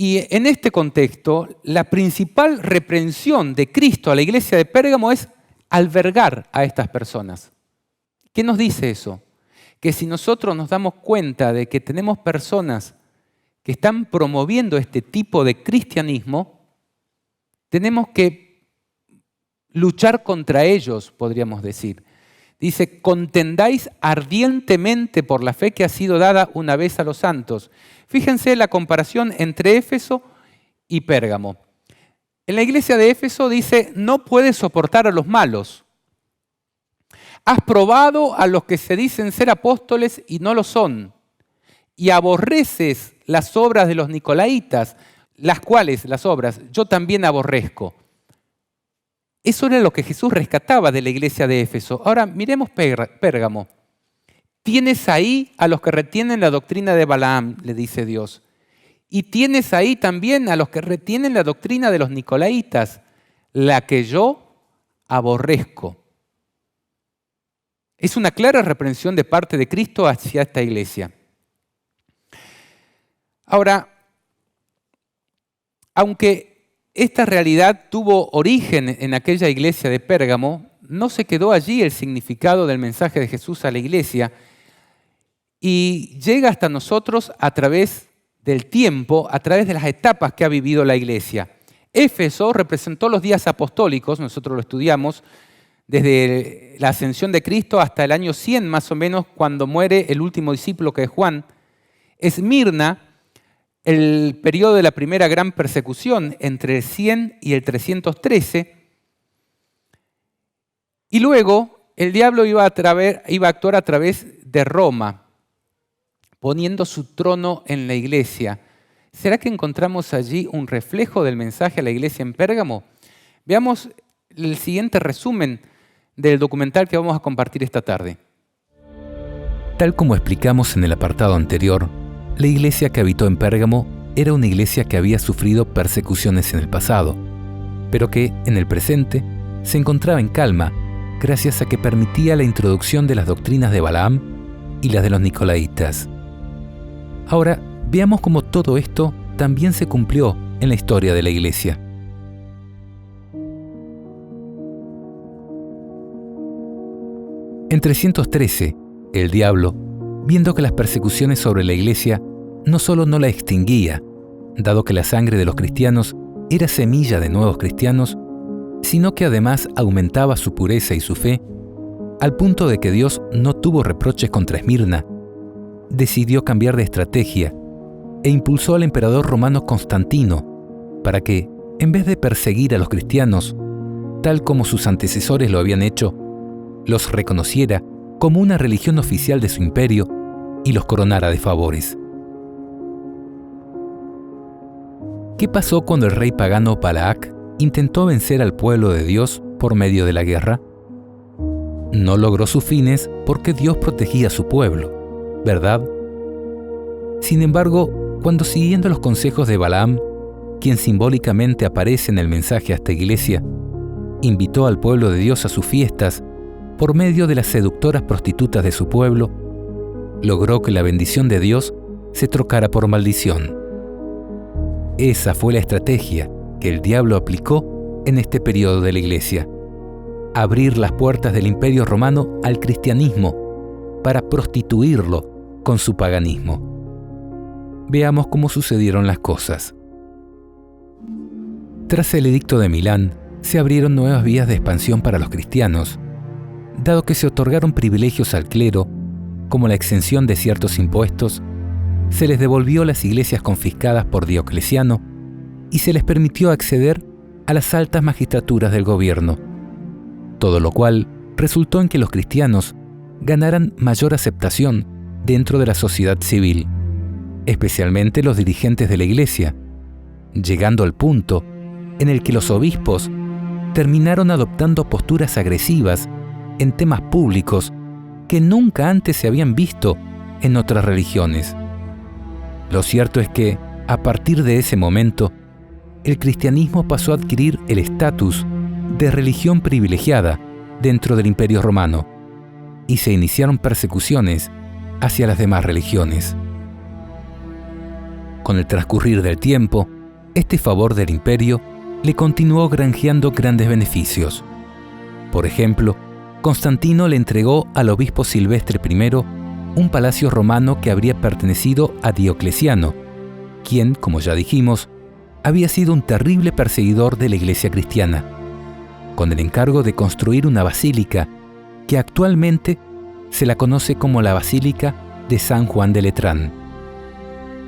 Speaker 1: Y en este contexto, la principal reprensión de Cristo a la iglesia de Pérgamo es albergar a estas personas. ¿Qué nos dice eso? Que si nosotros nos damos cuenta de que tenemos personas que están promoviendo este tipo de cristianismo, tenemos que luchar contra ellos, podríamos decir. Dice, contendáis ardientemente por la fe que ha sido dada una vez a los santos. Fíjense la comparación entre Éfeso y Pérgamo. En la iglesia de Éfeso dice, no puedes soportar a los malos. Has probado a los que se dicen ser apóstoles y no lo son. Y aborreces las obras de los nicolaítas, las cuales, las obras, yo también aborrezco. Eso era lo que Jesús rescataba de la iglesia de Éfeso. Ahora miremos Pérgamo. Tienes ahí a los que retienen la doctrina de Balaam, le dice Dios. Y tienes ahí también a los que retienen la doctrina de los nicolaítas, la que yo aborrezco. Es una clara reprensión de parte de Cristo hacia esta iglesia. Ahora, aunque esta realidad tuvo origen en aquella iglesia de Pérgamo, no se quedó allí el significado del mensaje de Jesús a la iglesia y llega hasta nosotros a través del tiempo, a través de las etapas que ha vivido la iglesia. Éfeso representó los días apostólicos, nosotros lo estudiamos, desde la ascensión de Cristo hasta el año 100 más o menos, cuando muere el último discípulo que es Juan. Esmirna, el periodo de la primera gran persecución entre el 100 y el 313. Y luego el diablo iba a actuar a través de Roma, poniendo su trono en la iglesia. ¿Será que encontramos allí un reflejo del mensaje a la iglesia en Pérgamo? Veamos el siguiente resumen del documental que vamos a compartir esta tarde.
Speaker 2: Tal como explicamos en el apartado anterior, la iglesia que habitó en Pérgamo era una iglesia que había sufrido persecuciones en el pasado, pero que, en el presente, se encontraba en calma gracias a que permitía la introducción de las doctrinas de Balaam y las de los nicolaítas. Ahora, veamos cómo todo esto también se cumplió en la historia de la iglesia. En 313, el diablo, viendo que las persecuciones sobre la iglesia no solo no la extinguía, dado que la sangre de los cristianos era semilla de nuevos cristianos, sino que además aumentaba su pureza y su fe, al punto de que Dios no tuvo reproches contra Esmirna, decidió cambiar de estrategia e impulsó al emperador romano Constantino para que, en vez de perseguir a los cristianos, tal como sus antecesores lo habían hecho, los reconociera como una religión oficial de su imperio y los coronara de favores. ¿Qué pasó cuando el rey pagano Balac intentó vencer al pueblo de Dios por medio de la guerra? No logró sus fines porque Dios protegía a su pueblo, ¿verdad? Sin embargo, cuando siguiendo los consejos de Balaam, quien simbólicamente aparece en el mensaje a esta iglesia, invitó al pueblo de Dios a sus fiestas por medio de las seductoras prostitutas de su pueblo, logró que la bendición de Dios se trocara por maldición. Esa fue la estrategia que el diablo aplicó en este periodo de la iglesia: abrir las puertas del Imperio Romano al cristianismo para prostituirlo con su paganismo. Veamos cómo sucedieron las cosas. Tras el edicto de Milán, se abrieron nuevas vías de expansión para los cristianos, dado que se otorgaron privilegios al clero, como la exención de ciertos impuestos, se les devolvió las iglesias confiscadas por Diocleciano y se les permitió acceder a las altas magistraturas del gobierno, todo lo cual resultó en que los cristianos ganaran mayor aceptación dentro de la sociedad civil, especialmente los dirigentes de la iglesia, llegando al punto en el que los obispos terminaron adoptando posturas agresivas en temas públicos que nunca antes se habían visto en otras religiones. Lo cierto es que, a partir de ese momento, el cristianismo pasó a adquirir el estatus de religión privilegiada dentro del Imperio Romano y se iniciaron persecuciones hacia las demás religiones. Con el transcurrir del tiempo, este favor del imperio le continuó granjeando grandes beneficios. Por ejemplo, Constantino le entregó al obispo Silvestre I un palacio romano que habría pertenecido a Diocleciano, quien, como ya dijimos, había sido un terrible perseguidor de la iglesia cristiana, con el encargo de construir una basílica que actualmente se la conoce como la Basílica de San Juan de Letrán.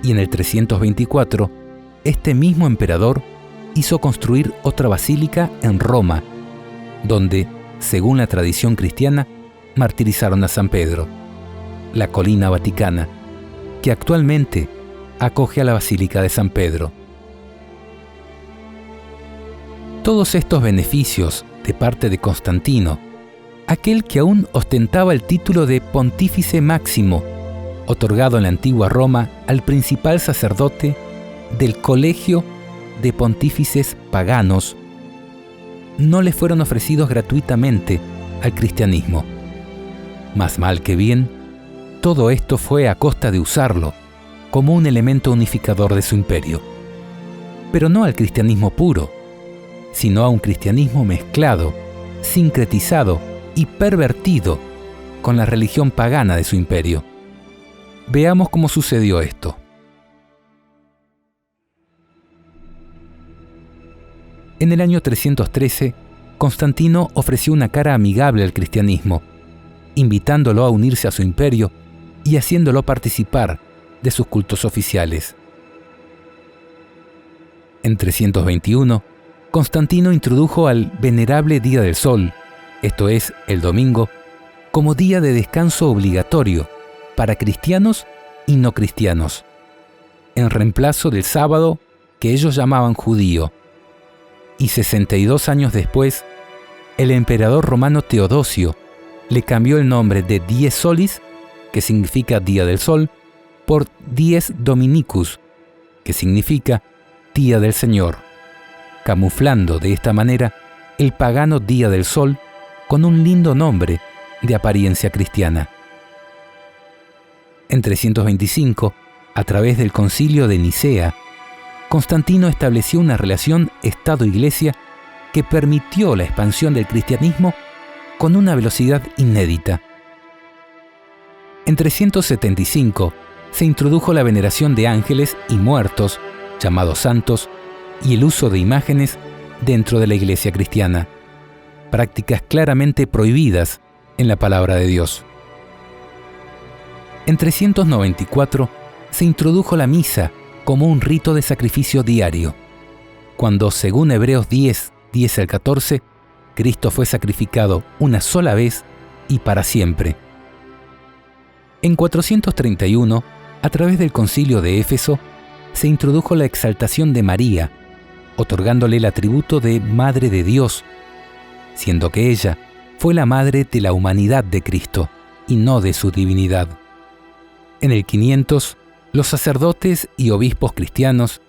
Speaker 2: Y en el 324, este mismo emperador hizo construir otra basílica en Roma, donde, según la tradición cristiana, martirizaron a San Pedro, la colina vaticana, que actualmente acoge a la Basílica de San Pedro. Todos estos beneficios de parte de Constantino, aquel que aún ostentaba el título de Pontífice Máximo, otorgado en la antigua Roma al principal sacerdote del Colegio de Pontífices Paganos, no le fueron ofrecidos gratuitamente al cristianismo. Más mal que bien, todo esto fue a costa de usarlo como un elemento unificador de su imperio. Pero no al cristianismo puro, sino a un cristianismo mezclado, sincretizado y pervertido con la religión pagana de su imperio. Veamos cómo sucedió esto. En el año 313, Constantino ofreció una cara amigable al cristianismo, invitándolo a unirse a su imperio y haciéndolo participar de sus cultos oficiales. En 321, Constantino introdujo al venerable Día del Sol, esto es, el domingo, como día de descanso obligatorio para cristianos y no cristianos, en reemplazo del sábado que ellos llamaban judío. Y 62 años después, el emperador romano Teodosio le cambió el nombre de Dies Solis, que significa Día del Sol, por Dies Dominicus, que significa Día del Señor, camuflando de esta manera el pagano Día del Sol con un lindo nombre de apariencia cristiana. En 325, a través del Concilio de Nicea, Constantino estableció una relación Estado-Iglesia que permitió la expansión del cristianismo con una velocidad inédita. En 375 se introdujo la veneración de ángeles y muertos, llamados santos, y el uso de imágenes dentro de la Iglesia cristiana, prácticas claramente prohibidas en la palabra de Dios. En 394 se introdujo la misa como un rito de sacrificio diario, cuando, según Hebreos 10, 10 al 14, Cristo fue sacrificado una sola vez y para siempre. En 431, a través del Concilio de Éfeso, se introdujo la exaltación de María, otorgándole el atributo de Madre de Dios, siendo que ella fue la madre de la humanidad de Cristo y no de su divinidad. En el 500, los sacerdotes y obispos cristianos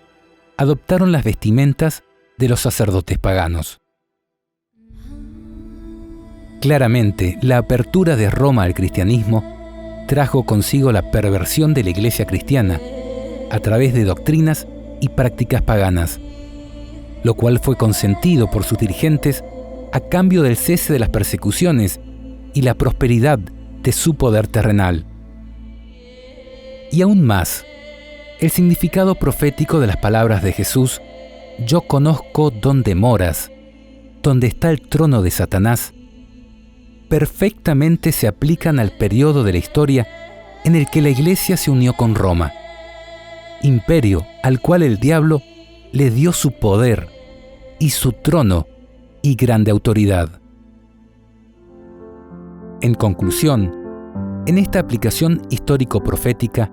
Speaker 2: adoptaron las vestimentas de los sacerdotes paganos. Claramente, la apertura de Roma al cristianismo trajo consigo la perversión de la Iglesia cristiana a través de doctrinas y prácticas paganas, lo cual fue consentido por sus dirigentes a cambio del cese de las persecuciones y la prosperidad de su poder terrenal. Y aún más, el significado profético de las palabras de Jesús, «Yo conozco dónde moras», donde está el trono de Satanás, perfectamente se aplican al periodo de la historia en el que la Iglesia se unió con Roma, imperio al cual el diablo le dio su poder y su trono y grande autoridad. En conclusión, en esta aplicación histórico-profética,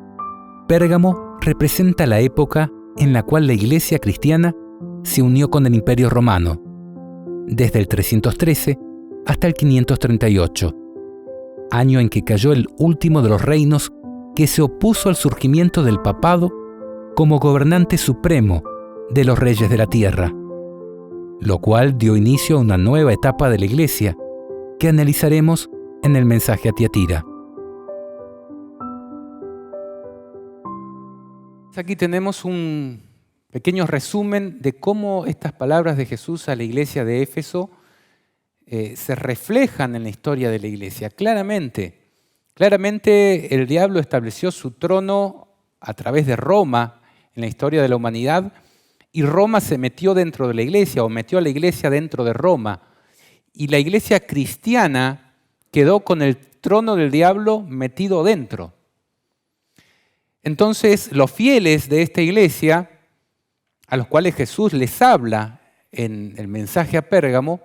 Speaker 2: Pérgamo representa la época en la cual la Iglesia cristiana se unió con el Imperio Romano, desde el 313 hasta el 538, año en que cayó el último de los reinos que se opuso al surgimiento del papado como gobernante supremo de los reyes de la tierra, lo cual dio inicio a una nueva etapa de la Iglesia que analizaremos en el mensaje a Tiatira.
Speaker 1: Aquí tenemos un pequeño resumen de cómo estas palabras de Jesús a la iglesia de Éfeso se reflejan en la historia de la iglesia. Claramente el diablo estableció su trono a través de Roma en la historia de la humanidad y Roma se metió dentro de la iglesia o metió a la iglesia dentro de Roma. Y la iglesia cristiana quedó con el trono del diablo metido dentro. Entonces, los fieles de esta iglesia a los cuales Jesús les habla en el mensaje a Pérgamo,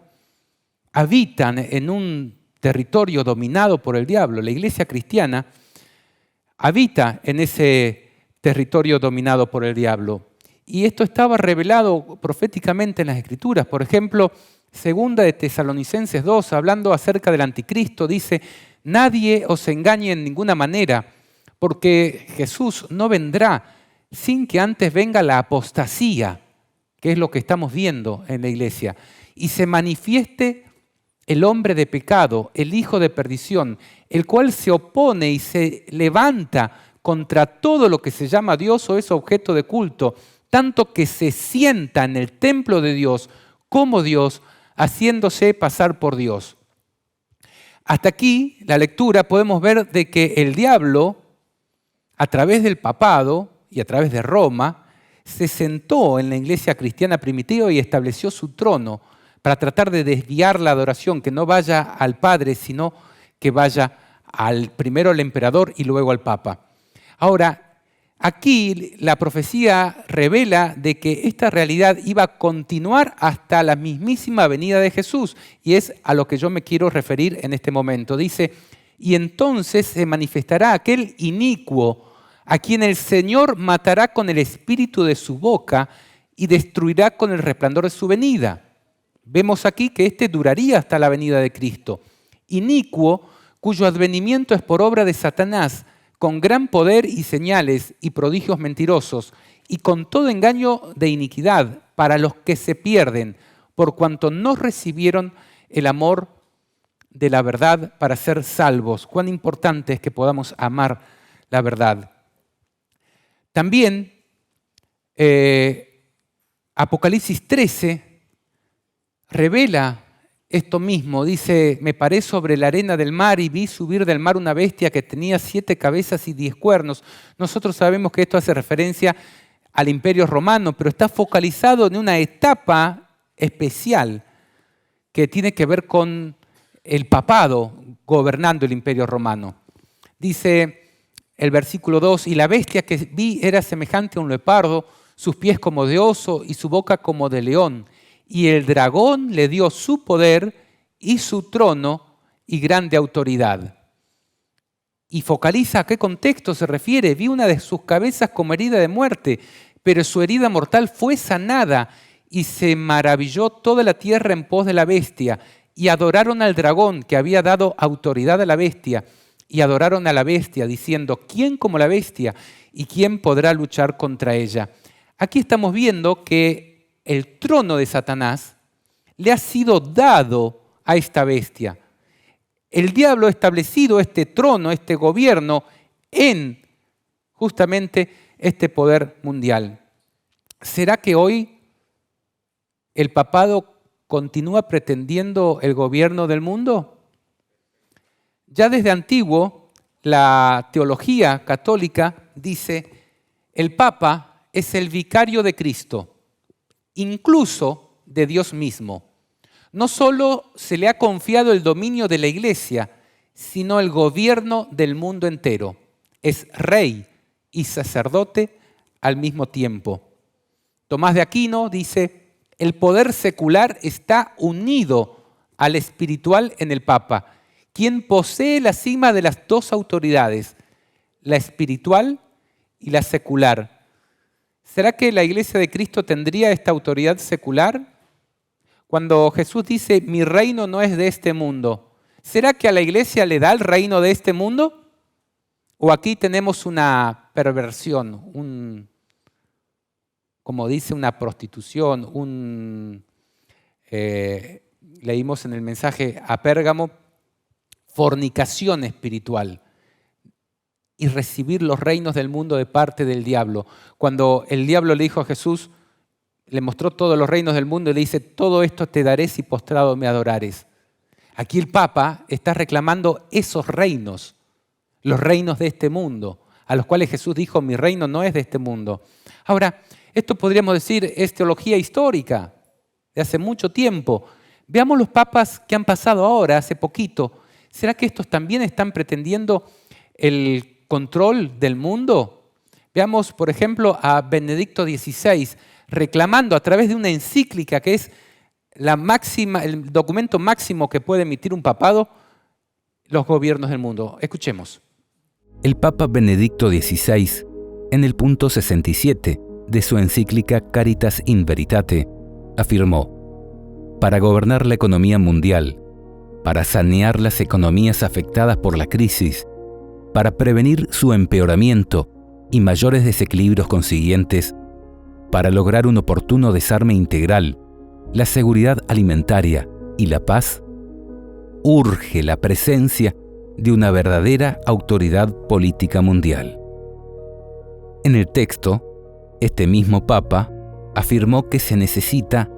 Speaker 1: habitan en un territorio dominado por el diablo. La iglesia cristiana habita en ese territorio dominado por el diablo. Y esto estaba revelado proféticamente en las Escrituras. Por ejemplo, segunda de Tesalonicenses 2, hablando acerca del anticristo, dice: nadie os engañe en ninguna manera, porque Jesús no vendrá sin que antes venga la apostasía, que es lo que estamos viendo en la iglesia, y se manifieste el hombre de pecado, el hijo de perdición, el cual se opone y se levanta contra todo lo que se llama Dios o es objeto de culto, tanto que se sienta en el templo de Dios como Dios, haciéndose pasar por Dios. Hasta aquí, la lectura, podemos ver de que el diablo, a través del papado y a través de Roma, se sentó en la iglesia cristiana primitiva y estableció su trono para tratar de desviar la adoración, que no vaya al Padre, sino que vaya primero al emperador y luego al Papa. Ahora, aquí la profecía revela de que esta realidad iba a continuar hasta la mismísima venida de Jesús, y es a lo que yo me quiero referir en este momento. Dice: y entonces se manifestará aquel inicuo a quien el Señor matará con el espíritu de su boca y destruirá con el resplandor de su venida. Vemos aquí que este duraría hasta la venida de Cristo. Inicuo, cuyo advenimiento es por obra de Satanás, con gran poder y señales y prodigios mentirosos, y con todo engaño de iniquidad para los que se pierden, por cuanto no recibieron el amor de la verdad para ser salvos. Cuán importante es que podamos amar la verdad. También Apocalipsis 13 revela esto mismo. Dice: me paré sobre la arena del mar y vi subir del mar una bestia que tenía 7 cabezas y 10 cuernos. Nosotros sabemos que esto hace referencia al Imperio Romano, pero está focalizado en una etapa especial que tiene que ver con el papado gobernando el Imperio Romano. Dice el versículo 2: y la bestia que vi era semejante a un leopardo, sus pies como de oso y su boca como de león. Y el dragón le dio su poder y su trono y grande autoridad. Y focaliza a qué contexto se refiere. Vi una de sus cabezas como herida de muerte, pero su herida mortal fue sanada, y se maravilló toda la tierra en pos de la bestia, y adoraron al dragón que había dado autoridad a la bestia, y adoraron a la bestia, diciendo: ¿quién como la bestia? ¿Y quién podrá luchar contra ella? Aquí estamos viendo que el trono de Satanás le ha sido dado a esta bestia. El diablo ha establecido este trono, este gobierno, en justamente este poder mundial. ¿Será que hoy el papado continúa pretendiendo el gobierno del mundo? Ya desde antiguo, la teología católica dice: el Papa es el vicario de Cristo, incluso de Dios mismo. No solo se le ha confiado el dominio de la Iglesia, sino el gobierno del mundo entero. Es rey y sacerdote al mismo tiempo. Tomás de Aquino dice: el poder secular está unido al espiritual en el Papa, quien posee la cima de las dos autoridades, la espiritual y la secular. ¿Será que la Iglesia de Cristo tendría esta autoridad secular? Cuando Jesús dice: mi reino no es de este mundo, ¿será que a la Iglesia le da el reino de este mundo? ¿O aquí tenemos una perversión, como dice, una prostitución, leímos en el mensaje a Pérgamo, fornicación espiritual? Y recibir los reinos del mundo de parte del diablo. Cuando el diablo le dijo a Jesús, le mostró todos los reinos del mundo y le dice: todo esto te daré si postrado me adorares. Aquí el Papa está reclamando esos reinos, los reinos de este mundo, a los cuales Jesús dijo: mi reino no es de este mundo. Ahora, esto podríamos decir es teología histórica de hace mucho tiempo. Veamos los papas que han pasado ahora, hace poquito. ¿Será que estos también están pretendiendo el control del mundo? Veamos, por ejemplo, a Benedicto XVI. reclamando a través de una encíclica que es el documento máximo que puede emitir un papado, los gobiernos del mundo. Escuchemos.
Speaker 2: El Papa Benedicto XVI, en el punto 67 de su encíclica Caritas in Veritate, afirmó: para gobernar la economía mundial, para sanear las economías afectadas por la crisis, para prevenir su empeoramiento y mayores desequilibrios consiguientes, para lograr un oportuno desarme integral, la seguridad alimentaria y la paz, urge la presencia de una verdadera autoridad política mundial. En el texto, este mismo Papa afirmó que se necesita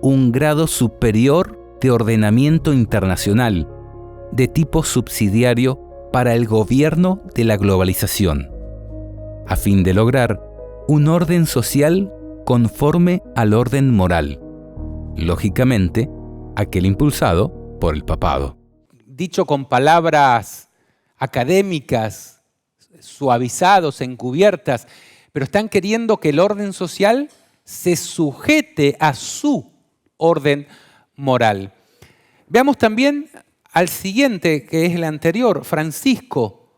Speaker 2: un grado superior de ordenamiento internacional de tipo subsidiario para el gobierno de la globalización, a fin de lograr un orden social conforme al orden moral, lógicamente, aquel impulsado por el papado.
Speaker 1: Dicho con palabras académicas, suavizados, encubiertas, pero están queriendo que el orden social se sujete a su orden moral. Veamos también al siguiente, que es el anterior, Francisco,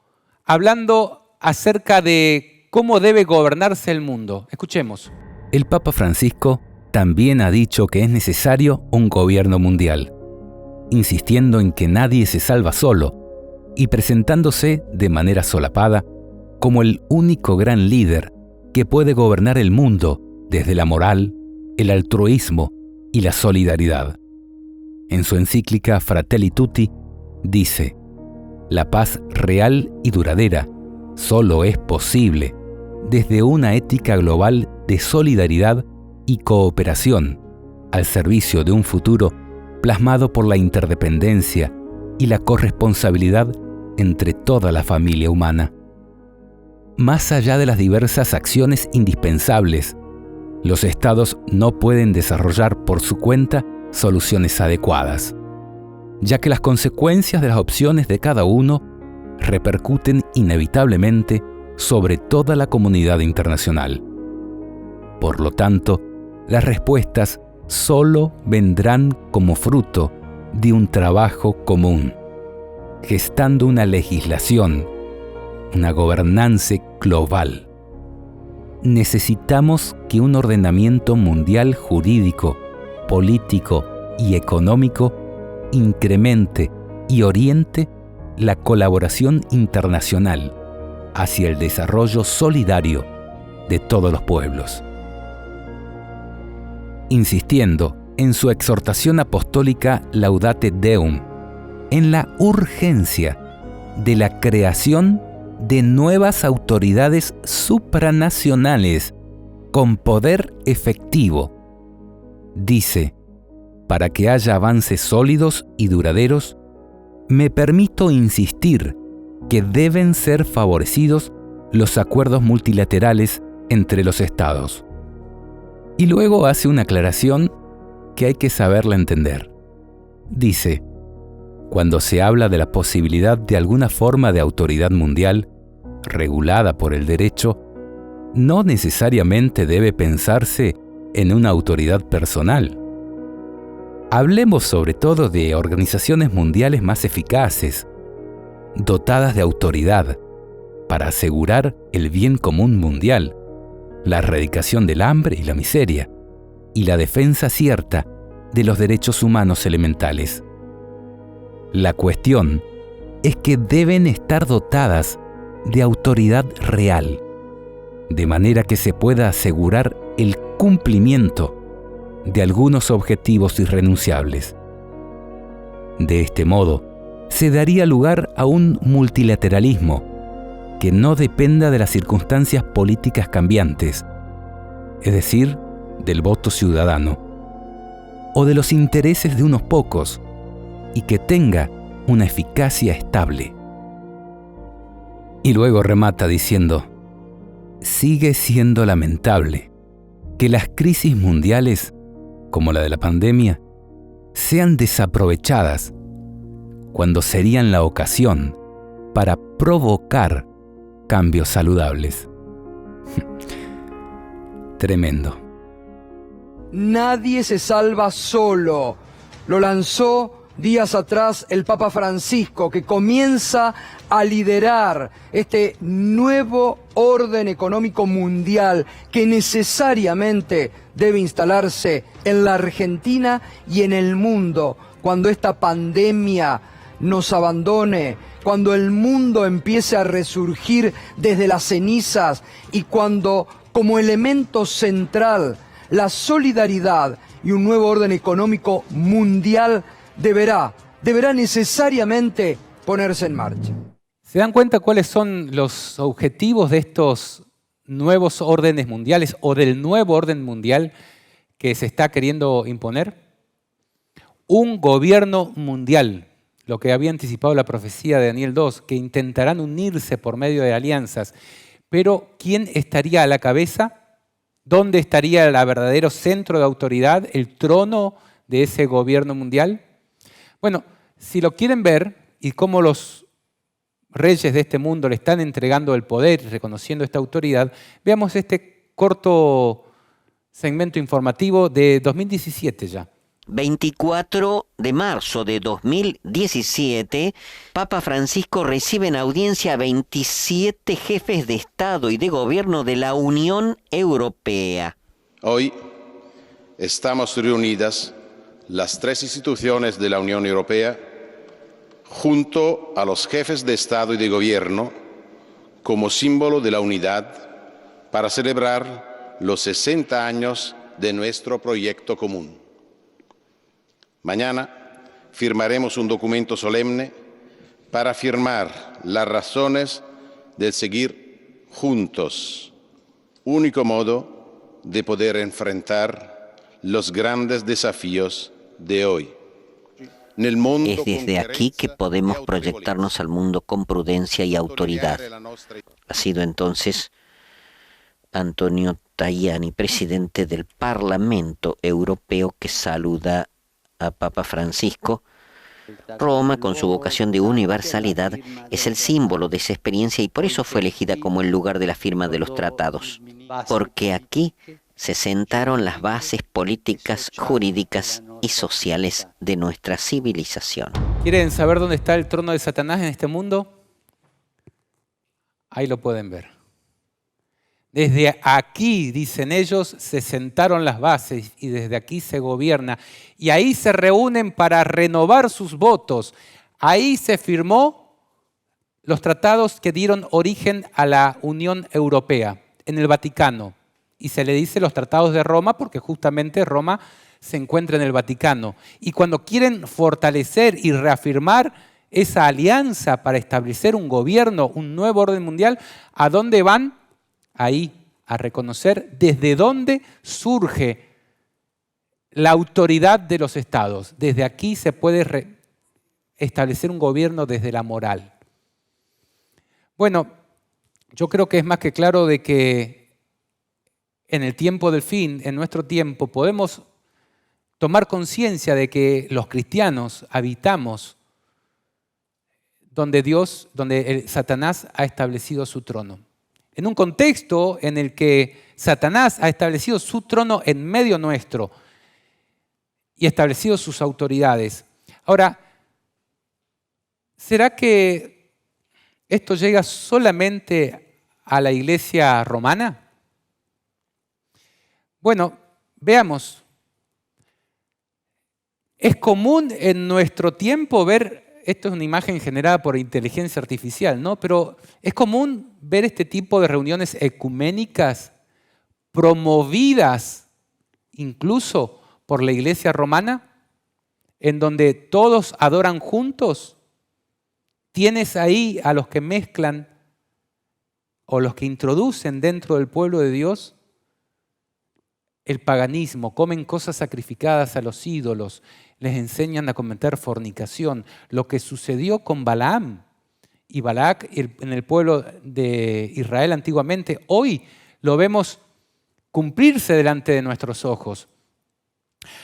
Speaker 1: hablando acerca de cómo debe gobernarse el mundo. Escuchemos.
Speaker 2: El Papa Francisco también ha dicho que es necesario un gobierno mundial, insistiendo en que nadie se salva solo y presentándose de manera solapada como el único gran líder que puede gobernar el mundo desde la moral, el altruismo y la solidaridad. En su encíclica Fratelli Tutti dice: la paz real y duradera solo es posible desde una ética global de solidaridad y cooperación al servicio de un futuro plasmado por la interdependencia y la corresponsabilidad entre toda la familia humana. Más allá de las diversas acciones indispensables, los estados no pueden desarrollar por su cuenta soluciones adecuadas, ya que las consecuencias de las opciones de cada uno repercuten inevitablemente sobre toda la comunidad internacional. Por lo tanto, las respuestas solo vendrán como fruto de un trabajo común, gestando una legislación, una gobernanza global. Necesitamos que un ordenamiento mundial jurídico, político y económico incremente y oriente la colaboración internacional hacia el desarrollo solidario de todos los pueblos. Insistiendo en su exhortación apostólica Laudate Deum, en la urgencia de la creación de nuevas autoridades supranacionales con poder efectivo, dice: para que haya avances sólidos y duraderos, me permito insistir que deben ser favorecidos los acuerdos multilaterales entre los estados. Y luego hace una aclaración que hay que saberla entender. Dice: cuando se habla de la posibilidad de alguna forma de autoridad mundial, regulada por el derecho, no necesariamente debe pensarse en una autoridad personal. Hablemos sobre todo de organizaciones mundiales más eficaces, dotadas de autoridad, para asegurar el bien común mundial, la erradicación del hambre y la miseria, y la defensa cierta de los derechos humanos elementales. La cuestión es que deben estar dotadas de autoridad real, de manera que se pueda asegurar el cumplimiento de algunos objetivos irrenunciables. De este modo, se daría lugar a un multilateralismo que no dependa de las circunstancias políticas cambiantes, es decir, del voto ciudadano, o de los intereses de unos pocos, y que tenga una eficacia estable. Y luego remata diciendo: sigue siendo lamentable que las crisis mundiales, como la de la pandemia, sean desaprovechadas cuando serían la ocasión para provocar cambios saludables. Tremendo.
Speaker 3: Nadie se salva solo. Lo lanzó días atrás el Papa Francisco, que comienza a liderar este nuevo orden económico mundial que necesariamente debe instalarse en la Argentina y en el mundo cuando esta pandemia nos abandone, cuando el mundo empiece a resurgir desde las cenizas y cuando, como elemento central, la solidaridad y un nuevo orden económico mundial deberá necesariamente ponerse en marcha.
Speaker 1: ¿Se dan cuenta cuáles son los objetivos de estos nuevos órdenes mundiales o del nuevo orden mundial que se está queriendo imponer? Un gobierno mundial, lo que había anticipado la profecía de Daniel 2, que intentarán unirse por medio de alianzas. Pero ¿quién estaría a la cabeza? ¿Dónde estaría el verdadero centro de autoridad, el trono de ese gobierno mundial? Bueno, si lo quieren ver y cómo los reyes de este mundo le están entregando el poder y reconociendo esta autoridad, veamos este corto segmento informativo de 2017 ya.
Speaker 4: 24 de marzo de 2017, Papa Francisco recibe en audiencia a 27 jefes de Estado y de Gobierno de la Unión Europea.
Speaker 5: Hoy estamos reunidas las tres instituciones de la Unión Europea junto a los jefes de Estado y de Gobierno como símbolo de la unidad para celebrar los 60 años de nuestro proyecto común. Mañana firmaremos un documento solemne para afirmar las razones de seguir juntos, único modo de poder enfrentar los grandes desafíos de hoy.
Speaker 4: Es desde aquí que podemos proyectarnos al mundo con prudencia y autoridad. Ha sido entonces Antonio Tajani, presidente del Parlamento Europeo, que saluda a Papa Francisco. Roma, con su vocación de universalidad, es el símbolo de esa experiencia y por eso fue elegida como el lugar de la firma de los tratados. Porque aquí se sentaron las bases políticas, jurídicas y sociales de nuestra civilización.
Speaker 1: ¿Quieren saber dónde está el trono de Satanás en este mundo? Ahí lo pueden ver. Desde aquí, dicen ellos, se sentaron las bases y desde aquí se gobierna. Y ahí se reúnen para renovar sus votos. Ahí se firmó los tratados que dieron origen a la Unión Europea, en el Vaticano. Y se le dice los tratados de Roma porque justamente Roma se encuentra en el Vaticano. Y cuando quieren fortalecer y reafirmar esa alianza para establecer un gobierno, un nuevo orden mundial, ¿a dónde van? Ahí, a reconocer desde dónde surge la autoridad de los estados. Desde aquí se puede establecer un gobierno desde la moral. Bueno, yo creo que es más que claro de que en el tiempo del fin, en nuestro tiempo, podemos tomar conciencia de que los cristianos habitamos donde Satanás ha establecido su trono. En un contexto en el que Satanás ha establecido su trono en medio nuestro y establecido sus autoridades. Ahora, ¿será que esto llega solamente a la iglesia romana? Bueno, veamos. Es común en nuestro tiempo ver, esto es una imagen generada por inteligencia artificial, ¿no? Pero es común ver este tipo de reuniones ecuménicas promovidas incluso por la iglesia romana, en donde todos adoran juntos. Tienes ahí a los que mezclan o los que introducen dentro del pueblo de Dios el paganismo, comen cosas sacrificadas a los ídolos, les enseñan a cometer fornicación. Lo que sucedió con Balaam y Balac en el pueblo de Israel antiguamente, hoy lo vemos cumplirse delante de nuestros ojos.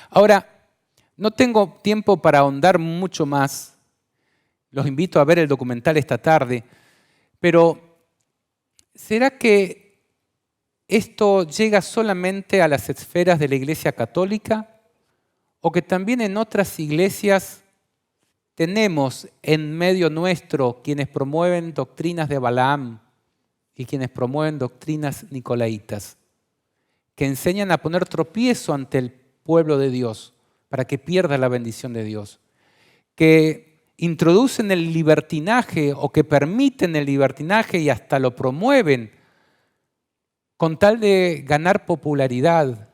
Speaker 1: Ahora, no tengo tiempo para ahondar mucho más. Los invito a ver el documental esta tarde. Pero, ¿será que esto llega solamente a las esferas de la Iglesia Católica o que también en otras iglesias tenemos en medio nuestro quienes promueven doctrinas de Balaam y quienes promueven doctrinas nicolaitas, que enseñan a poner tropiezo ante el pueblo de Dios para que pierda la bendición de Dios, que introducen el libertinaje o que permiten el libertinaje y hasta lo promueven con tal de ganar popularidad,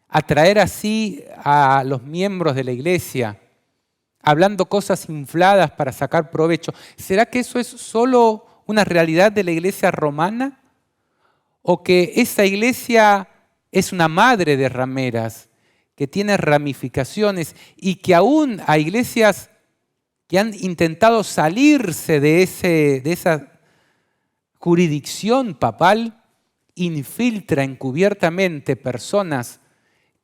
Speaker 1: atraer así a los miembros de la iglesia, hablando cosas infladas para sacar provecho. ¿Será que eso es solo una realidad de la iglesia romana? ¿O que esa iglesia es una madre de rameras, que tiene ramificaciones y que aún hay iglesias que han intentado salirse de esa jurisdicción papal, infiltra encubiertamente personas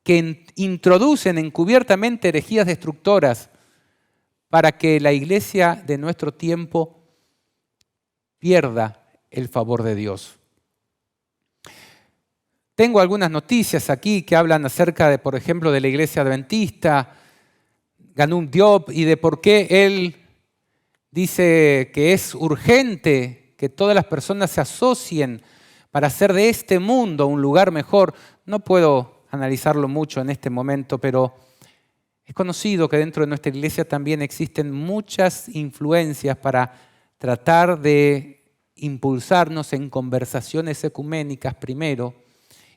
Speaker 1: que introducen encubiertamente herejías destructoras para que la iglesia de nuestro tiempo pierda el favor de Dios? Tengo algunas noticias aquí que hablan acerca de, por ejemplo, de la iglesia adventista, Ganum Diop, y de por qué él dice que es urgente que todas las personas se asocien para hacer de este mundo un lugar mejor. No puedo analizarlo mucho en este momento, pero es conocido que dentro de nuestra iglesia también existen muchas influencias para tratar de impulsarnos en conversaciones ecuménicas primero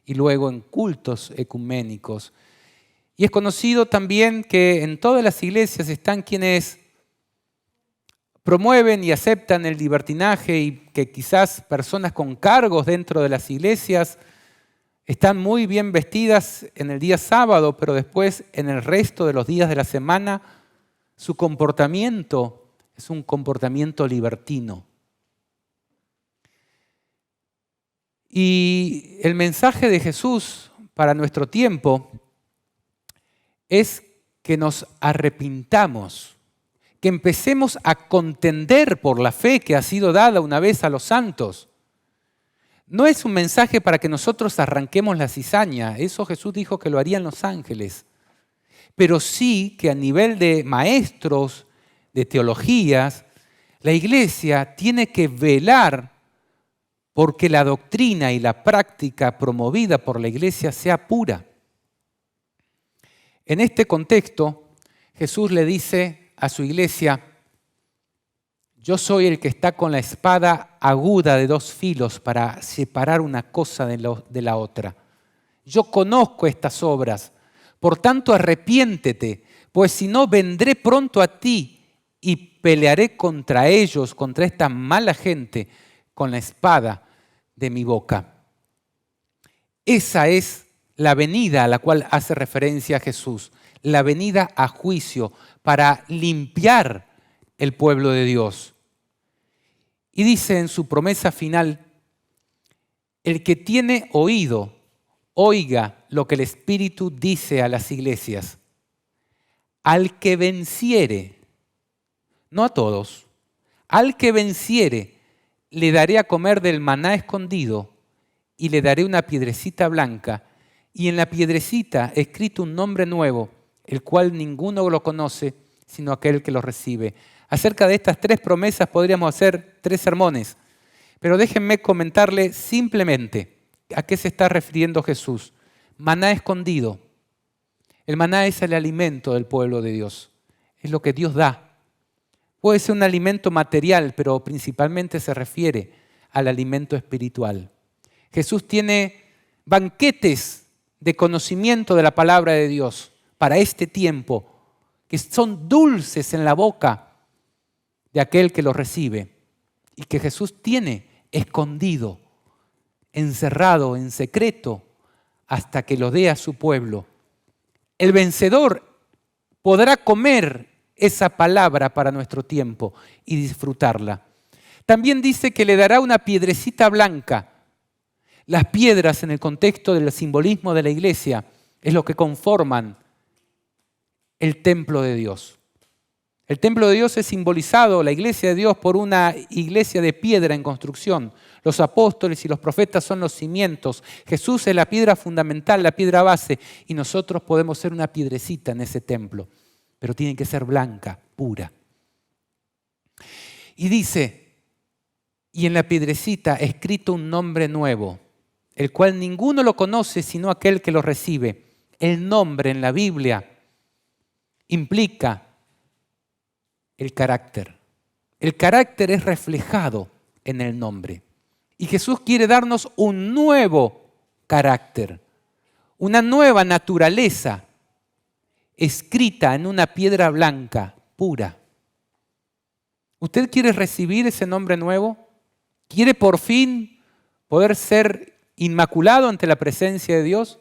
Speaker 1: y luego en cultos ecuménicos. Y es conocido también que en todas las iglesias están quienes promueven y aceptan el libertinaje y que quizás personas con cargos dentro de las iglesias están muy bien vestidas en el día sábado, pero después en el resto de los días de la semana su comportamiento es un comportamiento libertino. Y el mensaje de Jesús para nuestro tiempo es que nos arrepintamos, que empecemos a contender por la fe que ha sido dada una vez a los santos. No es un mensaje para que nosotros arranquemos la cizaña, eso Jesús dijo que lo harían los ángeles, pero sí que a nivel de maestros, de teologías, la iglesia tiene que velar porque la doctrina y la práctica promovida por la iglesia sea pura. En este contexto, Jesús le dice a su iglesia: yo soy el que está con la espada aguda de dos filos para separar una cosa de la otra. Yo conozco estas obras, por tanto arrepiéntete, pues si no vendré pronto a ti y pelearé contra ellos, contra esta mala gente, con la espada de mi boca. Esa es la venida a la cual hace referencia Jesús, la venida a juicio para limpiar el pueblo de Dios. Y dice en su promesa final: el que tiene oído, oiga lo que el Espíritu dice a las iglesias. Al que venciere, no a todos, al que venciere, le daré a comer del maná escondido y le daré una piedrecita blanca y en la piedrecita escrito un nombre nuevo, el cual ninguno lo conoce sino aquel que lo recibe. Acerca de estas tres promesas podríamos hacer 3 sermones, pero déjenme comentarle simplemente a qué se está refiriendo Jesús. Maná escondido. El maná es el alimento del pueblo de Dios, es lo que Dios da. Puede ser un alimento material, pero principalmente se refiere al alimento espiritual. Jesús tiene banquetes de conocimiento de la palabra de Dios para este tiempo, que son dulces en la boca de aquel que lo recibe y que Jesús tiene escondido, encerrado en secreto hasta que lo dé a su pueblo. El vencedor podrá comer esa palabra para nuestro tiempo y disfrutarla. También dice que le dará una piedrecita blanca. Las piedras, en el contexto del simbolismo de la iglesia, es lo que conforman el templo de Dios. El templo de Dios es simbolizado, la iglesia de Dios, por una iglesia de piedra en construcción. Los apóstoles y los profetas son los cimientos. Jesús es la piedra fundamental, la piedra base. Y nosotros podemos ser una piedrecita en ese templo. Pero tiene que ser blanca, pura. Y dice, y en la piedrecita escrito un nombre nuevo, el cual ninguno lo conoce sino aquel que lo recibe. El nombre en la Biblia implica el carácter. El carácter es reflejado en el nombre. Y Jesús quiere darnos un nuevo carácter, una nueva naturaleza escrita en una piedra blanca, pura. ¿Usted quiere recibir ese nombre nuevo? ¿Quiere por fin poder ser inmaculado ante la presencia de Dios?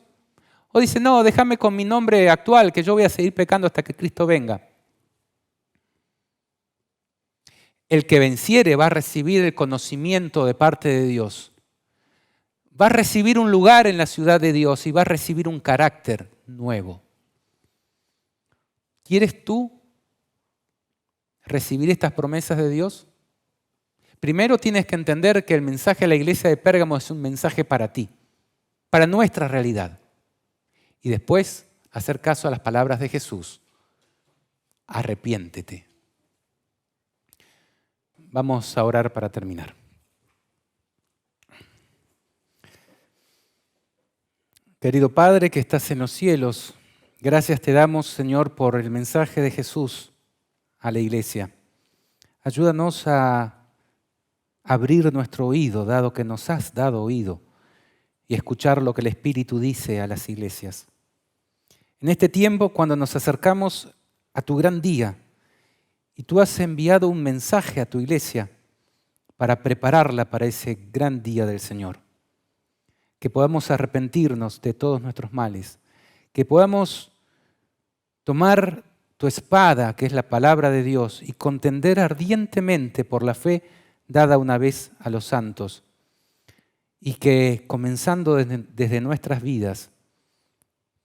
Speaker 1: ¿O dice, no, déjame con mi nombre actual, que yo voy a seguir pecando hasta que Cristo venga? El que venciere va a recibir el conocimiento de parte de Dios. Va a recibir un lugar en la ciudad de Dios y va a recibir un carácter nuevo. ¿Quieres tú recibir estas promesas de Dios? Primero tienes que entender que el mensaje a la iglesia de Pérgamo es un mensaje para ti, para nuestra realidad. Y después hacer caso a las palabras de Jesús. Arrepiéntete. Vamos a orar para terminar. Querido Padre que estás en los cielos, gracias te damos, Señor, por el mensaje de Jesús a la iglesia. Ayúdanos a abrir nuestro oído, dado que nos has dado oído, y escuchar lo que el Espíritu dice a las iglesias. En este tiempo, cuando nos acercamos a tu gran día, y tú has enviado un mensaje a tu iglesia para prepararla para ese gran día del Señor, que podamos arrepentirnos de todos nuestros males, que podamos tomar tu espada, que es la palabra de Dios, y contender ardientemente por la fe dada una vez a los santos, y que comenzando desde nuestras vidas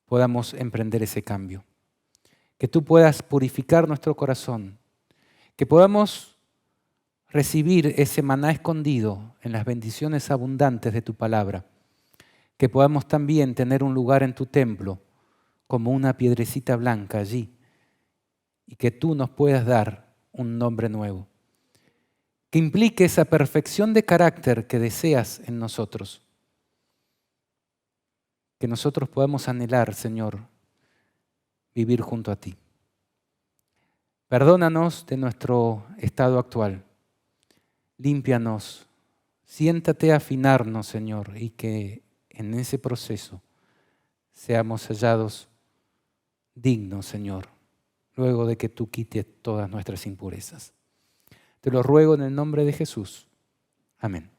Speaker 1: podamos emprender ese cambio. Que tú puedas purificar nuestro corazón, que podamos recibir ese maná escondido en las bendiciones abundantes de tu palabra, que podamos también tener un lugar en tu templo como una piedrecita blanca allí, y que tú nos puedas dar un nombre nuevo, que implique esa perfección de carácter que deseas en nosotros. Que nosotros podamos anhelar, Señor, vivir junto a ti. Perdónanos de nuestro estado actual. Límpianos. Siéntate a afinarnos, Señor, y que en ese proceso seamos hallados dignos, Señor, luego de que tú quites todas nuestras impurezas. Te lo ruego en el nombre de Jesús. Amén.